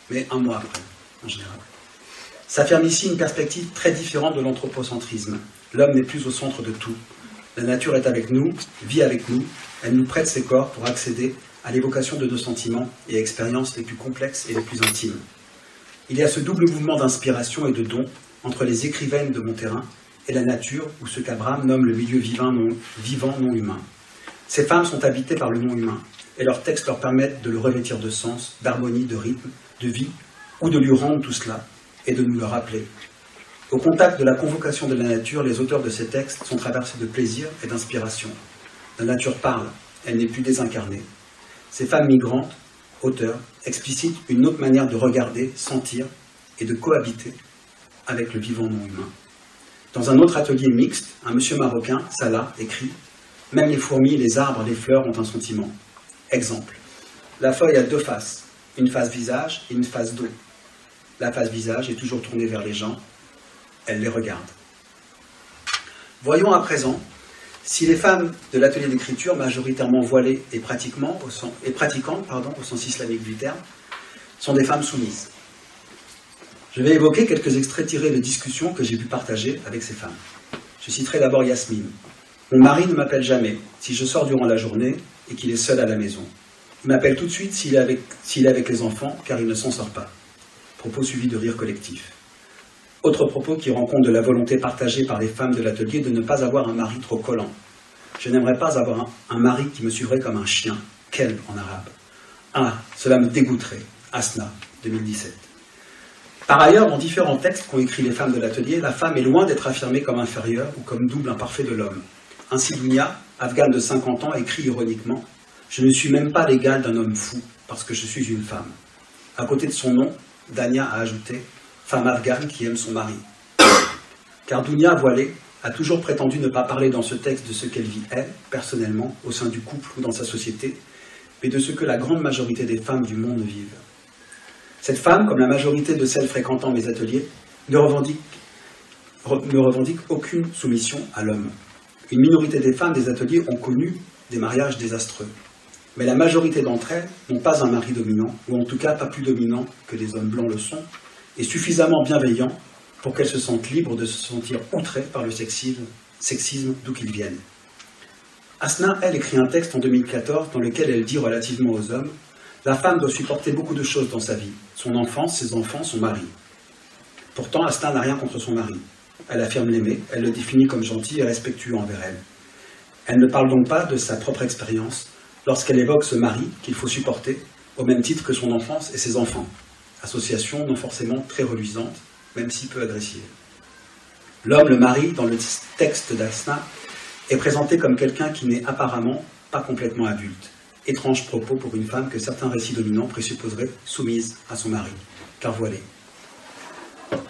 mais un mois après, en général. S'affirme ici une perspective très différente de l'anthropocentrisme. L'homme n'est plus au centre de tout. La nature est avec nous, vit avec nous, elle nous prête ses corps pour accéder à l'évocation de nos sentiments et expériences les plus complexes et les plus intimes. Il y a ce double mouvement d'inspiration et de don entre les écrivaines de mon terrain et la nature, ou ce qu'Abraham nomme le milieu vivant non humain. Ces femmes sont habitées par le non humain, et leurs textes leur permettent de le revêtir de sens, d'harmonie, de rythme, de vie, ou de lui rendre tout cela, et de nous le rappeler. Au contact de la convocation de la nature, les auteurs de ces textes sont traversés de plaisir et d'inspiration. La nature parle, elle n'est plus désincarnée. Ces femmes migrantes, auteurs, explicitent une autre manière de regarder, sentir et de cohabiter avec le vivant non humain. Dans un autre atelier mixte, un monsieur marocain, Salah, écrit « Même les fourmis, les arbres, les fleurs ont un sentiment. Exemple. La feuille a deux faces, une face visage et une face dos. La face visage est toujours tournée vers les gens, elle les regarde. » Voyons à présent si les femmes de l'atelier d'écriture, majoritairement voilées et pratiquantes au sens islamique du terme, sont des femmes soumises. Je vais évoquer quelques extraits tirés de discussions que j'ai pu partager avec ces femmes. Je citerai d'abord Yasmine. « Mon mari ne m'appelle jamais si je sors durant la journée et qu'il est seul à la maison. Il m'appelle tout de suite s'il est avec les enfants, car il ne s'en sort pas. » Propos suivi de rire collectif. Autre propos qui rend compte de la volonté partagée par les femmes de l'atelier de ne pas avoir un mari trop collant. Je n'aimerais pas avoir un mari qui me suivrait comme un chien, kelb en arabe. Ah, cela me dégoûterait. Asna, 2017. Par ailleurs, dans différents textes qu'ont écrits les femmes de l'atelier, la femme est loin d'être affirmée comme inférieure ou comme double imparfait de l'homme. Ainsi, Dounia, afghane de 50 ans, écrit ironiquement « Je ne suis même pas l'égale d'un homme fou, parce que je suis une femme. » À côté de son nom, Dania a ajouté « Femme afghane qui aime son mari. » Car Dounia, voilée, a toujours prétendu ne pas parler dans ce texte de ce qu'elle vit, elle, personnellement, au sein du couple ou dans sa société, mais de ce que la grande majorité des femmes du monde vivent. Cette femme, comme la majorité de celles fréquentant mes ateliers, ne revendique aucune soumission à l'homme. Une minorité des femmes des ateliers ont connu des mariages désastreux. Mais la majorité d'entre elles n'ont pas un mari dominant, ou en tout cas pas plus dominant que les hommes blancs le sont, et suffisamment bienveillant pour qu'elles se sentent libres de se sentir outrées par le sexisme d'où qu'ils viennent. Asna, elle, écrit un texte en 2014 dans lequel elle dit relativement aux hommes « La femme doit supporter beaucoup de choses dans sa vie, son enfance, ses enfants, son mari. » Pourtant, Asna n'a rien contre son mari. Elle affirme l'aimer, elle le définit comme gentil et respectueux envers elle. Elle ne parle donc pas de sa propre expérience lorsqu'elle évoque ce mari qu'il faut supporter, au même titre que son enfance et ses enfants. Association non forcément très reluisante, même si peu agressive. L'homme, le mari, dans le texte d'Asna, est présenté comme quelqu'un qui n'est apparemment pas complètement adulte. Étrange propos pour une femme que certains récits dominants présupposeraient soumise à son mari, car voilée.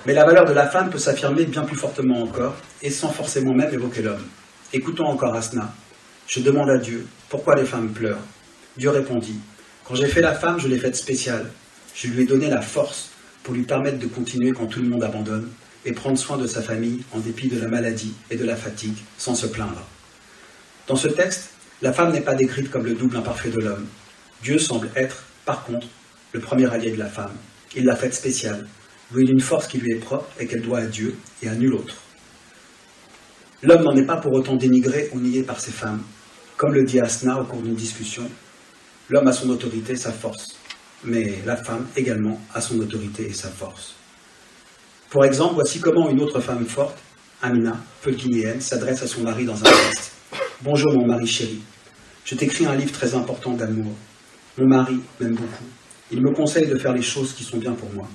Mais la valeur de la femme peut s'affirmer bien plus fortement encore, et sans forcément même évoquer l'homme. Écoutons encore Asna. « Je demande à Dieu, pourquoi les femmes pleurent ?» Dieu répondit, « Quand j'ai fait la femme, je l'ai faite spéciale. Je lui ai donné la force pour lui permettre de continuer quand tout le monde abandonne, et prendre soin de sa famille en dépit de la maladie et de la fatigue, sans se plaindre. » Dans ce texte, la femme n'est pas décrite comme le double imparfait de l'homme. Dieu semble être, par contre, le premier allié de la femme. Il l'a faite spéciale, douée d'une force qui lui est propre et qu'elle doit à Dieu et à nul autre. L'homme n'en est pas pour autant dénigré ou nié par ses femmes. Comme le dit Asna au cours d'une discussion, l'homme a son autorité et sa force, mais la femme également a son autorité et sa force. Pour exemple, voici comment une autre femme forte, Amina, Fulkinéenne, s'adresse à son mari dans un texte. « Bonjour mon mari chéri, je t'écris un livre très important d'amour. Mon mari m'aime beaucoup. Il me conseille de faire les choses qui sont bien pour moi.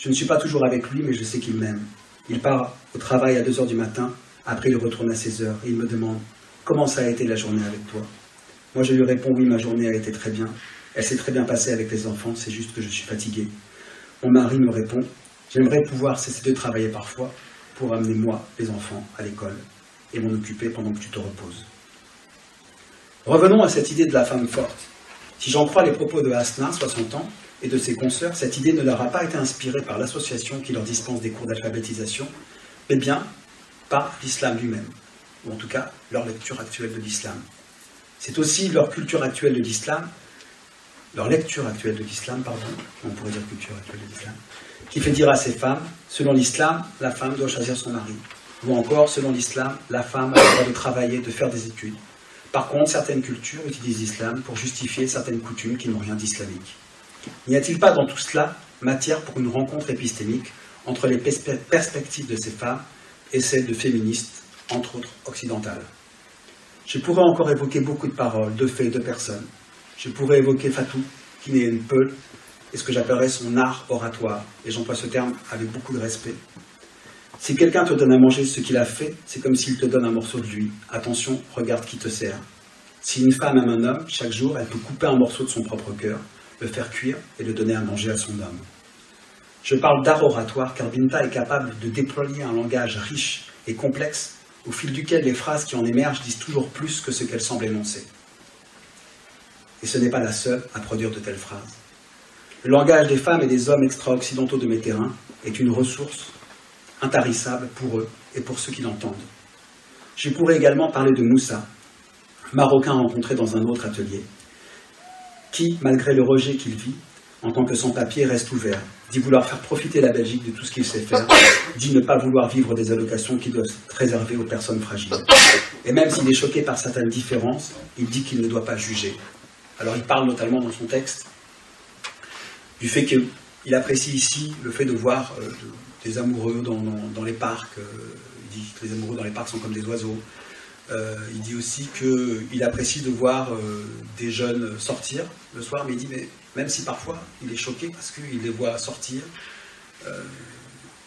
Je ne suis pas toujours avec lui, mais je sais qu'il m'aime. Il part au travail à 2 h du matin, après il retourne à 16 h et il me demande « Comment ça a été la journée avec toi ?» Moi je lui réponds « Oui, ma journée a été très bien. Elle s'est très bien passée avec les enfants, c'est juste que je suis fatigué. » Mon mari me répond « J'aimerais pouvoir cesser de travailler parfois pour amener moi, les enfants, à l'école et m'en occuper pendant que tu te reposes. » Revenons à cette idée de la femme forte. Si j'en crois les propos de Asna, 60 ans, et de ses consoeurs, cette idée ne leur a pas été inspirée par l'association qui leur dispense des cours d'alphabétisation, mais bien par l'islam lui-même, ou en tout cas leur lecture actuelle de l'islam. C'est aussi leur culture actuelle de l'islam, leur lecture actuelle de l'islam, pardon, on pourrait dire culture actuelle de l'islam, qui fait dire à ces femmes, selon l'islam, la femme doit choisir son mari. Ou encore, selon l'islam, la femme a le droit de travailler, de faire des études. Par contre, certaines cultures utilisent l'islam pour justifier certaines coutumes qui n'ont rien d'islamique. N'y a-t-il pas dans tout cela matière pour une rencontre épistémique entre les perspectives de ces femmes et celles de féministes, entre autres occidentales? Je pourrais encore évoquer beaucoup de paroles, de faits, de personnes. Je pourrais évoquer Fatou, qui n'est une peule, et ce que j'appellerais son art oratoire, et j'emploie ce terme avec beaucoup de respect. Si quelqu'un te donne à manger ce qu'il a fait, c'est comme s'il te donne un morceau de lui. Attention, regarde qui te sert. Si une femme aime un homme, chaque jour, elle peut couper un morceau de son propre cœur, le faire cuire et le donner à manger à son homme. Je parle d'art oratoire car Binta est capable de déployer un langage riche et complexe au fil duquel les phrases qui en émergent disent toujours plus que ce qu'elles semblent énoncer. Et ce n'est pas la seule à produire de telles phrases. Le langage des femmes et des hommes extra-occidentaux de mes terrains est une ressource intarissable pour eux et pour ceux qui l'entendent. Je pourrais également parler de Moussa, Marocain rencontré dans un autre atelier, qui, malgré le rejet qu'il vit, en tant que sans-papier, reste ouvert, dit vouloir faire profiter la Belgique de tout ce qu'il sait faire, dit ne pas vouloir vivre des allocations qui doivent être réservées aux personnes fragiles. Et même s'il est choqué par certaines différences, il dit qu'il ne doit pas juger. Alors il parle notamment dans son texte du fait qu'il apprécie ici le fait de voir des amoureux dans les parcs. Il dit que les amoureux dans les parcs sont comme des oiseaux. Il dit aussi qu'il apprécie de voir des jeunes sortir le soir, mais il dit mais même si parfois il est choqué parce qu'il les voit sortir,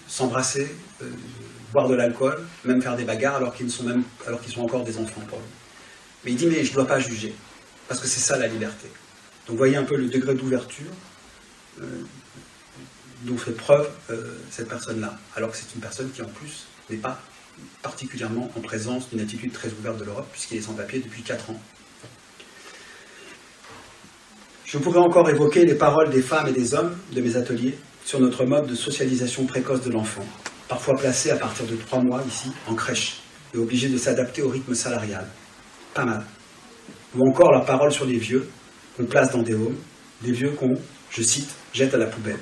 s'embrasser, boire de l'alcool, même faire des bagarres alors qu'ils sont encore des enfants pour lui. Mais il dit mais je ne dois pas juger, parce que c'est ça la liberté. Donc vous voyez un peu le degré d'ouverture dont fait preuve cette personne-là, alors que c'est une personne qui en plus n'est pas particulièrement en présence d'une attitude très ouverte de l'Europe, puisqu'il est sans papier depuis 4 ans. Je pourrais encore évoquer les paroles des femmes et des hommes de mes ateliers sur notre mode de socialisation précoce de l'enfant, parfois placé à partir de 3 mois ici, en crèche, et obligé de s'adapter au rythme salarial. Pas mal. Ou encore leurs paroles sur les vieux, qu'on place dans des homes, des vieux qu'on, je cite, jette à la poubelle.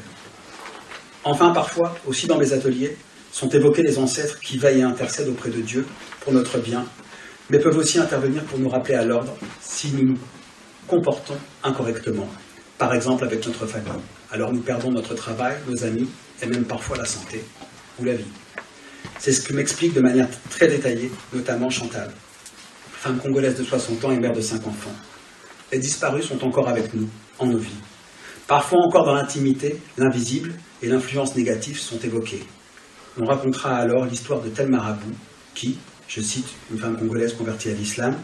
Enfin, parfois, aussi dans mes ateliers, sont évoqués les ancêtres qui veillent et intercèdent auprès de Dieu pour notre bien, mais peuvent aussi intervenir pour nous rappeler à l'ordre si nous nous comportons incorrectement, par exemple avec notre famille. Alors nous perdons notre travail, nos amis, et même parfois la santé ou la vie. C'est ce que m'explique de manière très détaillée, notamment Chantal, femme congolaise de 60 ans et mère de 5 enfants. Les disparus sont encore avec nous, en nos vies. Parfois encore dans l'intimité, l'invisible et l'influence négative sont évoqués. On racontera alors l'histoire de tel marabout qui, je cite une femme congolaise convertie à l'islam,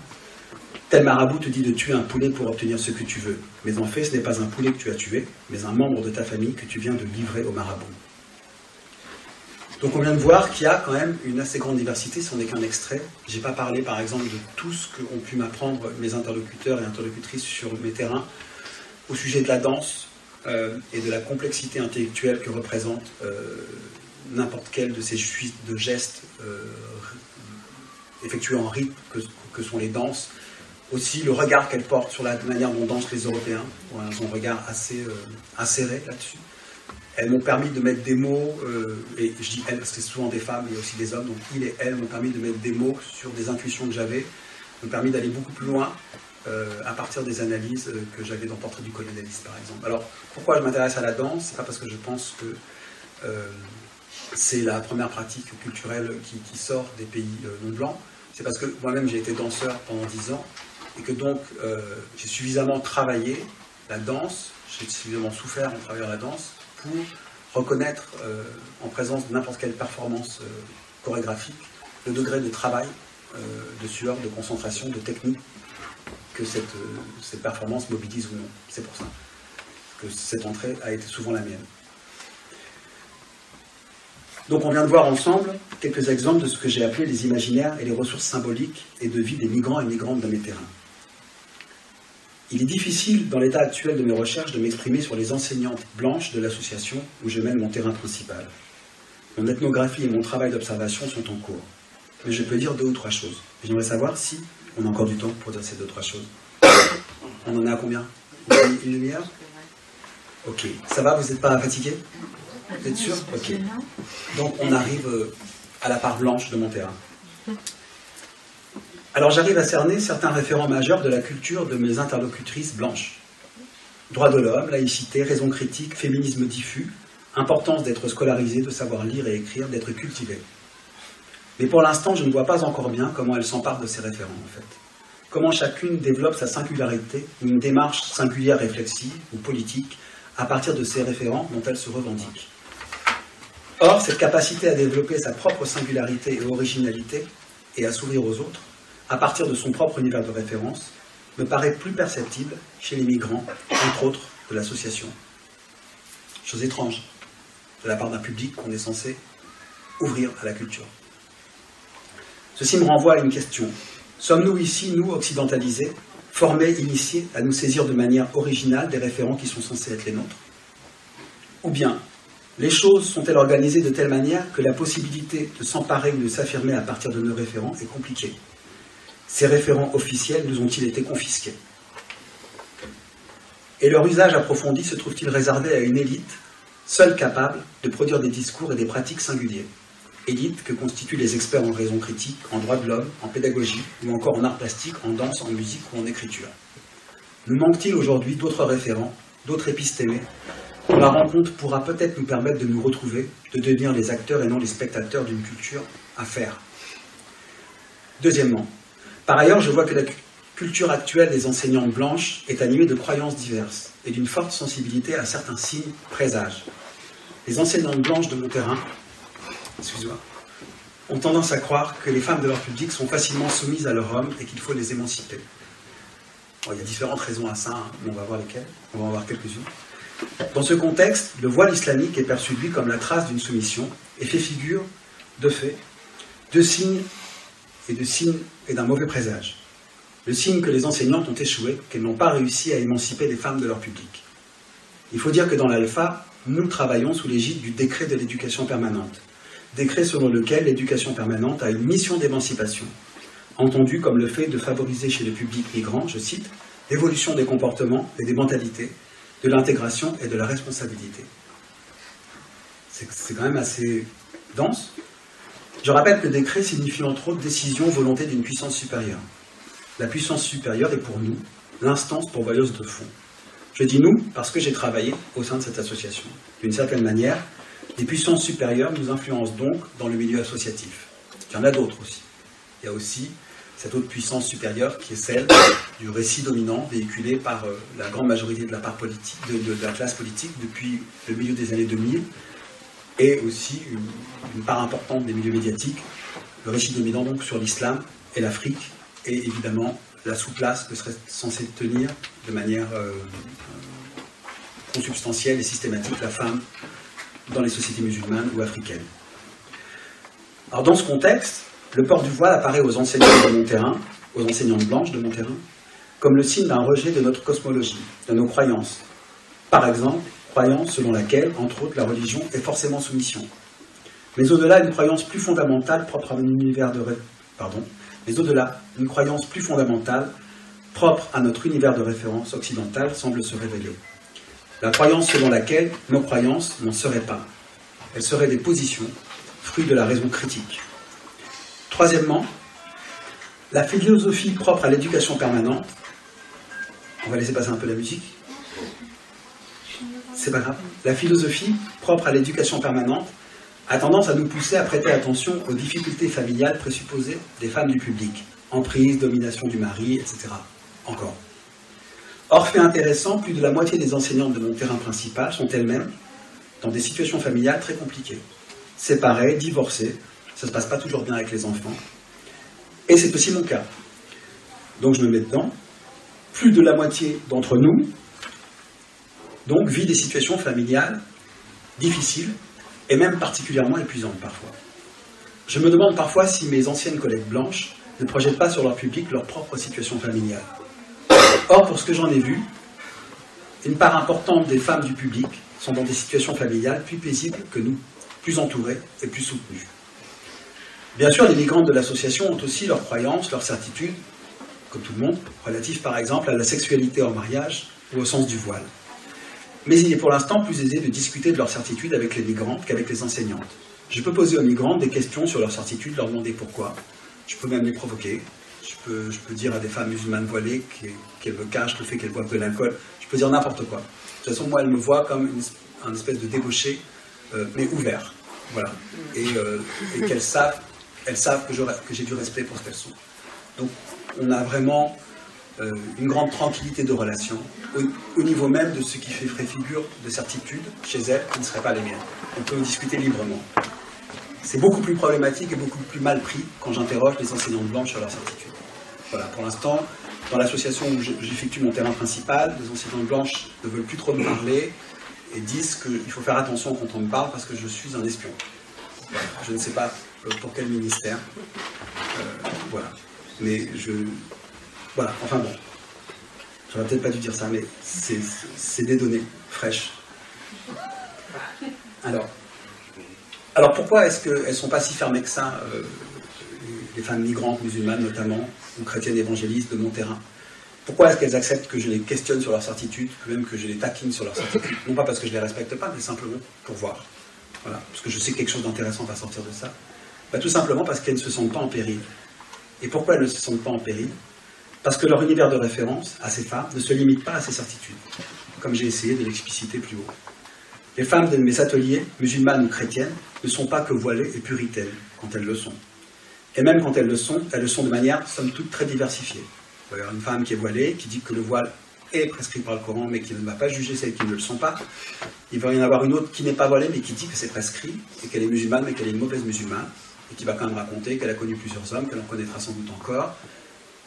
« Tel marabout te dit de tuer un poulet pour obtenir ce que tu veux, mais en fait ce n'est pas un poulet que tu as tué, mais un membre de ta famille que tu viens de livrer au marabout. » Donc on vient de voir qu'il y a quand même une assez grande diversité, ce n'est qu'un extrait. Je n'ai pas parlé par exemple de tout ce qu'ont pu m'apprendre mes interlocuteurs et interlocutrices sur mes terrains au sujet de la danse et de la complexité intellectuelle que représente n'importe quel de ces suites de gestes effectués en rythme que sont les danses. Aussi le regard qu'elles portent sur la manière dont dansent les Européens, elles ont un regard assez acéré là-dessus. Elles m'ont permis de mettre des mots, et je dis elles parce que c'est souvent des femmes mais aussi des hommes, donc ils et elles m'ont permis de mettre des mots sur des intuitions que j'avais, m'ont permis d'aller beaucoup plus loin à partir des analyses que j'avais dans Portrait du colonialisme par exemple. Alors pourquoi je m'intéresse à la danse? C'est pas parce que je pense que c'est la première pratique culturelle qui sort des pays non blancs, c'est parce que moi-même j'ai été danseur pendant 10 ans, et que donc j'ai suffisamment travaillé la danse, j'ai suffisamment souffert en travaillant la danse, pour reconnaître, en présence de n'importe quelle performance chorégraphique, le degré de travail, de sueur, de concentration, de technique que cette performance mobilise ou non. C'est pour ça que cette entrée a été souvent la mienne. Donc on vient de voir ensemble quelques exemples de ce que j'ai appelé les imaginaires et les ressources symboliques et de vie des migrants et migrantes dans mes terrains. Il est difficile, dans l'état actuel de mes recherches, de m'exprimer sur les enseignantes blanches de l'association où je mène mon terrain principal. Mon ethnographie et mon travail d'observation sont en cours. Mais je peux dire 2 ou 3 choses. J'aimerais savoir si on a encore du temps pour dire ces 2 ou 3 choses. On en est à combien? Une demi-heure? Ok. Ça va, vous n'êtes pas fatigué? Vous êtes sûr? Ok. Donc on arrive à la part blanche de mon terrain. Alors j'arrive à cerner certains référents majeurs de la culture de mes interlocutrices blanches. Droits de l'homme, laïcité, raison critique, féminisme diffus, importance d'être scolarisé, de savoir lire et écrire, d'être cultivé. Mais pour l'instant, je ne vois pas encore bien comment elles s'emparent de ces référents, en fait. Comment chacune développe sa singularité, ou une démarche singulière réflexive ou politique, à partir de ces référents dont elle se revendique. Or, cette capacité à développer sa propre singularité et originalité, et à s'ouvrir aux autres, à partir de son propre univers de référence, me paraît plus perceptible chez les migrants, entre autres de l'association. Chose étrange, de la part d'un public qu'on est censé ouvrir à la culture. Ceci me renvoie à une question. Sommes-nous ici, nous, occidentalisés, formés, initiés à nous saisir de manière originale des référents qui sont censés être les nôtres? Ou bien, les choses sont-elles organisées de telle manière que la possibilité de s'emparer ou de s'affirmer à partir de nos référents est compliquée? Ces référents officiels nous ont-ils été confisqués? Et leur usage approfondi se trouve-t-il réservé à une élite, seule capable de produire des discours et des pratiques singuliers? Élite que constituent les experts en raison critique, en droits de l'homme, en pédagogie, ou encore en art plastique, en danse, en musique ou en écriture. Nous manque-t-il aujourd'hui d'autres référents, d'autres épistémés, dont la rencontre pourra peut-être nous permettre de nous retrouver, de devenir les acteurs et non les spectateurs d'une culture à faire? Deuxièmement, par ailleurs, je vois que la culture actuelle des enseignantes blanches est animée de croyances diverses et d'une forte sensibilité à certains signes présages. Les enseignantes blanches de mon terrain, ont tendance à croire que les femmes de leur public sont facilement soumises à leurs hommes et qu'il faut les émanciper. Bon, il y a différentes raisons à ça, hein, mais on va voir lesquelles, on va en voir quelques-unes. Dans ce contexte, le voile islamique est perçu lui comme la trace d'une soumission et fait figure, de fait, de signes et d'un mauvais présage. Le signe que les enseignantes ont échoué, qu'elles n'ont pas réussi à émanciper les femmes de leur public. Il faut dire que dans l'Alpha, nous travaillons sous l'égide du décret de l'éducation permanente. Décret selon lequel l'éducation permanente a une mission d'émancipation, entendue comme le fait de favoriser chez le public migrant, je cite, d'évolution des comportements et des mentalités, de l'intégration et de la responsabilité. C'est quand même assez dense. Je rappelle que décret signifie entre autres décision, volonté d'une puissance supérieure. La puissance supérieure est pour nous l'instance pourvoyeuse de fond. Je dis nous parce que j'ai travaillé au sein de cette association. D'une certaine manière, les puissances supérieures nous influencent donc dans le milieu associatif. Il y en a d'autres aussi. Il y a aussi cette autre puissance supérieure qui est celle du récit dominant véhiculé par la grande majorité de la part politique, de la classe politique depuis le milieu des années 2000 et aussi une part importante des milieux médiatiques, le récit dominant donc sur l'islam et l'Afrique et évidemment la sous-place que serait censée tenir de manière consubstantielle et systématique la femme dans les sociétés musulmanes ou africaines. Alors dans ce contexte, le port du voile apparaît aux enseignantes de mon terrain, aux enseignantes blanches de mon terrain, comme le signe d'un rejet de notre cosmologie, de nos croyances. Par exemple, croyance selon laquelle, entre autres, la religion est forcément soumission. Mais au-delà, une croyance plus fondamentale propre à un univers de une croyance plus fondamentale propre à notre univers de référence occidental semble se révéler. La croyance selon laquelle nos croyances n'en seraient pas. Elles seraient des positions, fruits de la raison critique. Troisièmement, la philosophie propre à l'éducation permanente, on va laisser passer un peu la musique, c'est pas grave, la philosophie propre à l'éducation permanente a tendance à nous pousser à prêter attention aux difficultés familiales présupposées des femmes du public, emprise, domination du mari, etc. Encore. Or, fait intéressant, plus de la moitié des enseignantes de mon terrain principal sont elles-mêmes dans des situations familiales très compliquées. Séparées, divorcées, ça ne se passe pas toujours bien avec les enfants. Et c'est aussi mon cas. Donc je me mets dedans. Plus de la moitié d'entre nous, donc, vit des situations familiales difficiles et même particulièrement épuisantes parfois. Je me demande parfois si mes anciennes collègues blanches ne projettent pas sur leur public leur propre situation familiale. Or, pour ce que j'en ai vu, une part importante des femmes du public sont dans des situations familiales plus paisibles que nous, plus entourées et plus soutenues. Bien sûr, les migrantes de l'association ont aussi leurs croyances, leurs certitudes, comme tout le monde, relatives par exemple à la sexualité hors mariage ou au sens du voile. Mais il est pour l'instant plus aisé de discuter de leurs certitudes avec les migrantes qu'avec les enseignantes. Je peux poser aux migrantes des questions sur leurs certitudes, leur demander pourquoi. Je peux même les provoquer. Je peux dire à des femmes musulmanes voilées qu'elles me cachent le fait qu'elles boivent de l'alcool. Je peux dire n'importe quoi. De toute façon, moi, elles me voient comme un espèce de débauché, mais ouvert. Voilà. Et qu'elles savent que j'ai du respect pour ce qu'elles sont. Donc, on a vraiment une grande tranquillité de relation, au niveau même de ce qui ferait figure de certitude chez elles, qui ne seraient pas les miennes. On peut discuter librement. C'est beaucoup plus problématique et beaucoup plus mal pris quand j'interroge les enseignantes blanches sur leurs certitudes. Voilà, pour l'instant, dans l'association où j'effectue mon terrain principal, les enseignantes blanches ne veulent plus trop me parler et disent qu'il faut faire attention quand on me parle parce que je suis un espion. Voilà, je ne sais pas pour quel ministère. Voilà. Mais voilà, enfin bon. J'aurais peut-être pas dû dire ça, mais c'est des données fraîches. Alors pourquoi est-ce qu'elles ne sont pas si fermées que ça, les femmes migrantes, musulmanes notamment, ou chrétiennes évangélistes de mon terrain? Pourquoi est-ce qu'elles acceptent que je les questionne sur leurs certitudes, que même que je les taquine sur leurs certitudes? Non pas parce que je ne les respecte pas, mais simplement pour voir. Voilà, parce que je sais que quelque chose d'intéressant va sortir de ça. Bah, tout simplement parce qu'elles ne se sentent pas en péril. Et pourquoi elles ne se sentent pas en péril? Parce que leur univers de référence, à ces femmes, ne se limite pas à ces certitudes, comme j'ai essayé de l'expliciter plus haut. Les femmes de mes ateliers, musulmanes ou chrétiennes, ne sont pas que voilées et puritaines, quand elles le sont. Et même quand elles le sont de manière, somme toute, très diversifiée. Il va y avoir une femme qui est voilée, qui dit que le voile est prescrit par le Coran, mais qui ne va pas juger celles qui ne le sont pas. Il va y en avoir une autre qui n'est pas voilée, mais qui dit que c'est prescrit, et qu'elle est musulmane, mais qu'elle est une mauvaise musulmane, et qui va quand même raconter qu'elle a connu plusieurs hommes, qu'elle en connaîtra sans doute encore,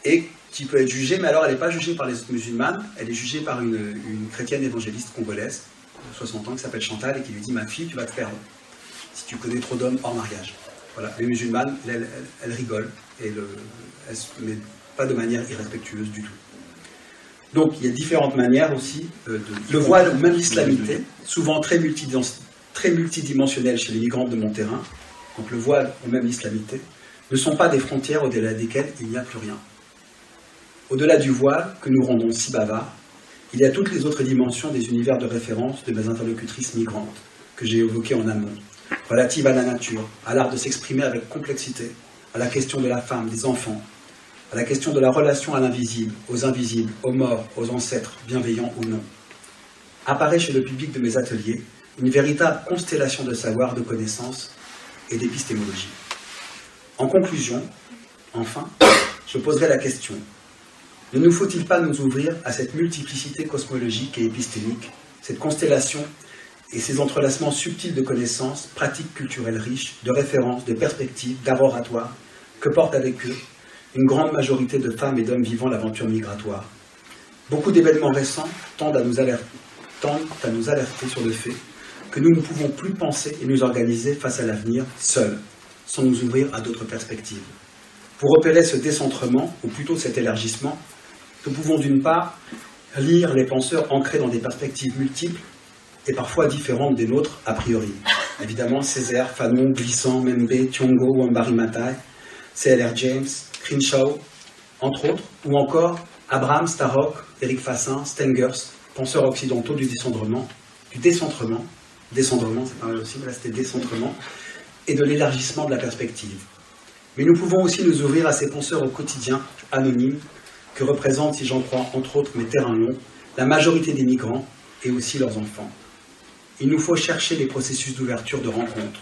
et qui peut être jugée, mais alors elle n'est pas jugée par les autres musulmanes, elle est jugée par une chrétienne évangéliste congolaise, de 60 ans, qui s'appelle Chantal, et qui lui dit « Ma fille, tu vas te perdre, si tu connais trop d'hommes hors mariage ». Voilà, les musulmanes, elles rigolent, mais pas de manière irrespectueuse du tout. Donc il y a différentes manières aussi, le voile ou même l'islamité, souvent très multidimensionnelle chez les migrantes de mon terrain, donc le voile ou même l'islamité, ne sont pas des frontières au-delà desquelles il n'y a plus rien. Au-delà du voile, que nous rendons si bavard, il y a toutes les autres dimensions des univers de référence de mes interlocutrices migrantes, que j'ai évoquées en amont, relatives à la nature, à l'art de s'exprimer avec complexité, à la question de la femme, des enfants, à la question de la relation à l'invisible, aux morts, aux ancêtres, bienveillants ou non. Apparaît chez le public de mes ateliers une véritable constellation de savoirs, de connaissances et d'épistémologie. En conclusion, enfin, je poserai la question: ne nous faut-il pas nous ouvrir à cette multiplicité cosmologique et épistémique, cette constellation et ces entrelacements subtils de connaissances, pratiques culturelles riches, de références, de perspectives, d'art oratoire, que porte avec eux une grande majorité de femmes et d'hommes vivant l'aventure migratoire? Beaucoup d'événements récents tendent à nous alerter sur le fait que nous ne pouvons plus penser et nous organiser face à l'avenir seuls, sans nous ouvrir à d'autres perspectives. Pour opérer ce décentrement, ou plutôt cet élargissement, nous pouvons d'une part lire les penseurs ancrés dans des perspectives multiples et parfois différentes des nôtres a priori. Évidemment, Césaire, Fanon, Glissant, Membe, Thiongo, Wambari Maathai, C.L.R. James, Crenshaw, entre autres, ou encore Abraham, Starrock, Éric Fassin, Stengers, penseurs occidentaux du décentrement, c'est pas mal aussi, mais là c'était décentrement, et de l'élargissement de la perspective. Mais nous pouvons aussi nous ouvrir à ces penseurs au quotidien, anonymes, que représentent, si j'en crois, entre autres mes terrains longs, la majorité des migrants et aussi leurs enfants. Il nous faut chercher les processus d'ouverture de rencontres.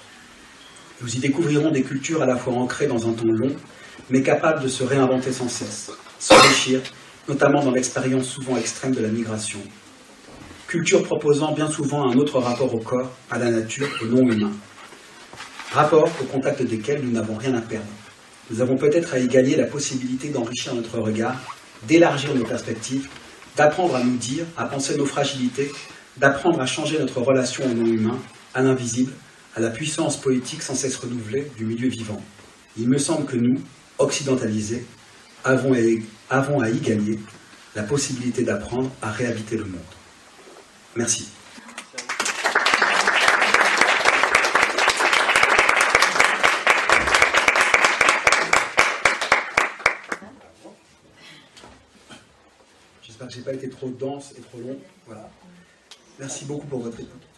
Nous y découvrirons des cultures à la fois ancrées dans un temps long, mais capables de se réinventer sans cesse, s'enrichir, notamment dans l'expérience souvent extrême de la migration. Culture proposant bien souvent un autre rapport au corps, à la nature, au non-humain. Rapport au contact desquels nous n'avons rien à perdre. Nous avons peut-être à y gagner la possibilité d'enrichir notre regard, d'élargir nos perspectives, d'apprendre à nous dire, à penser nos fragilités, d'apprendre à changer notre relation au non-humain, à l'invisible, à la puissance poétique sans cesse renouvelée du milieu vivant. Il me semble que nous, occidentalisés, avons à y gagner la possibilité d'apprendre à réhabiter le monde. Merci. J'espère que je n'ai pas été trop dense et trop long. Voilà. Merci beaucoup pour votre écoute.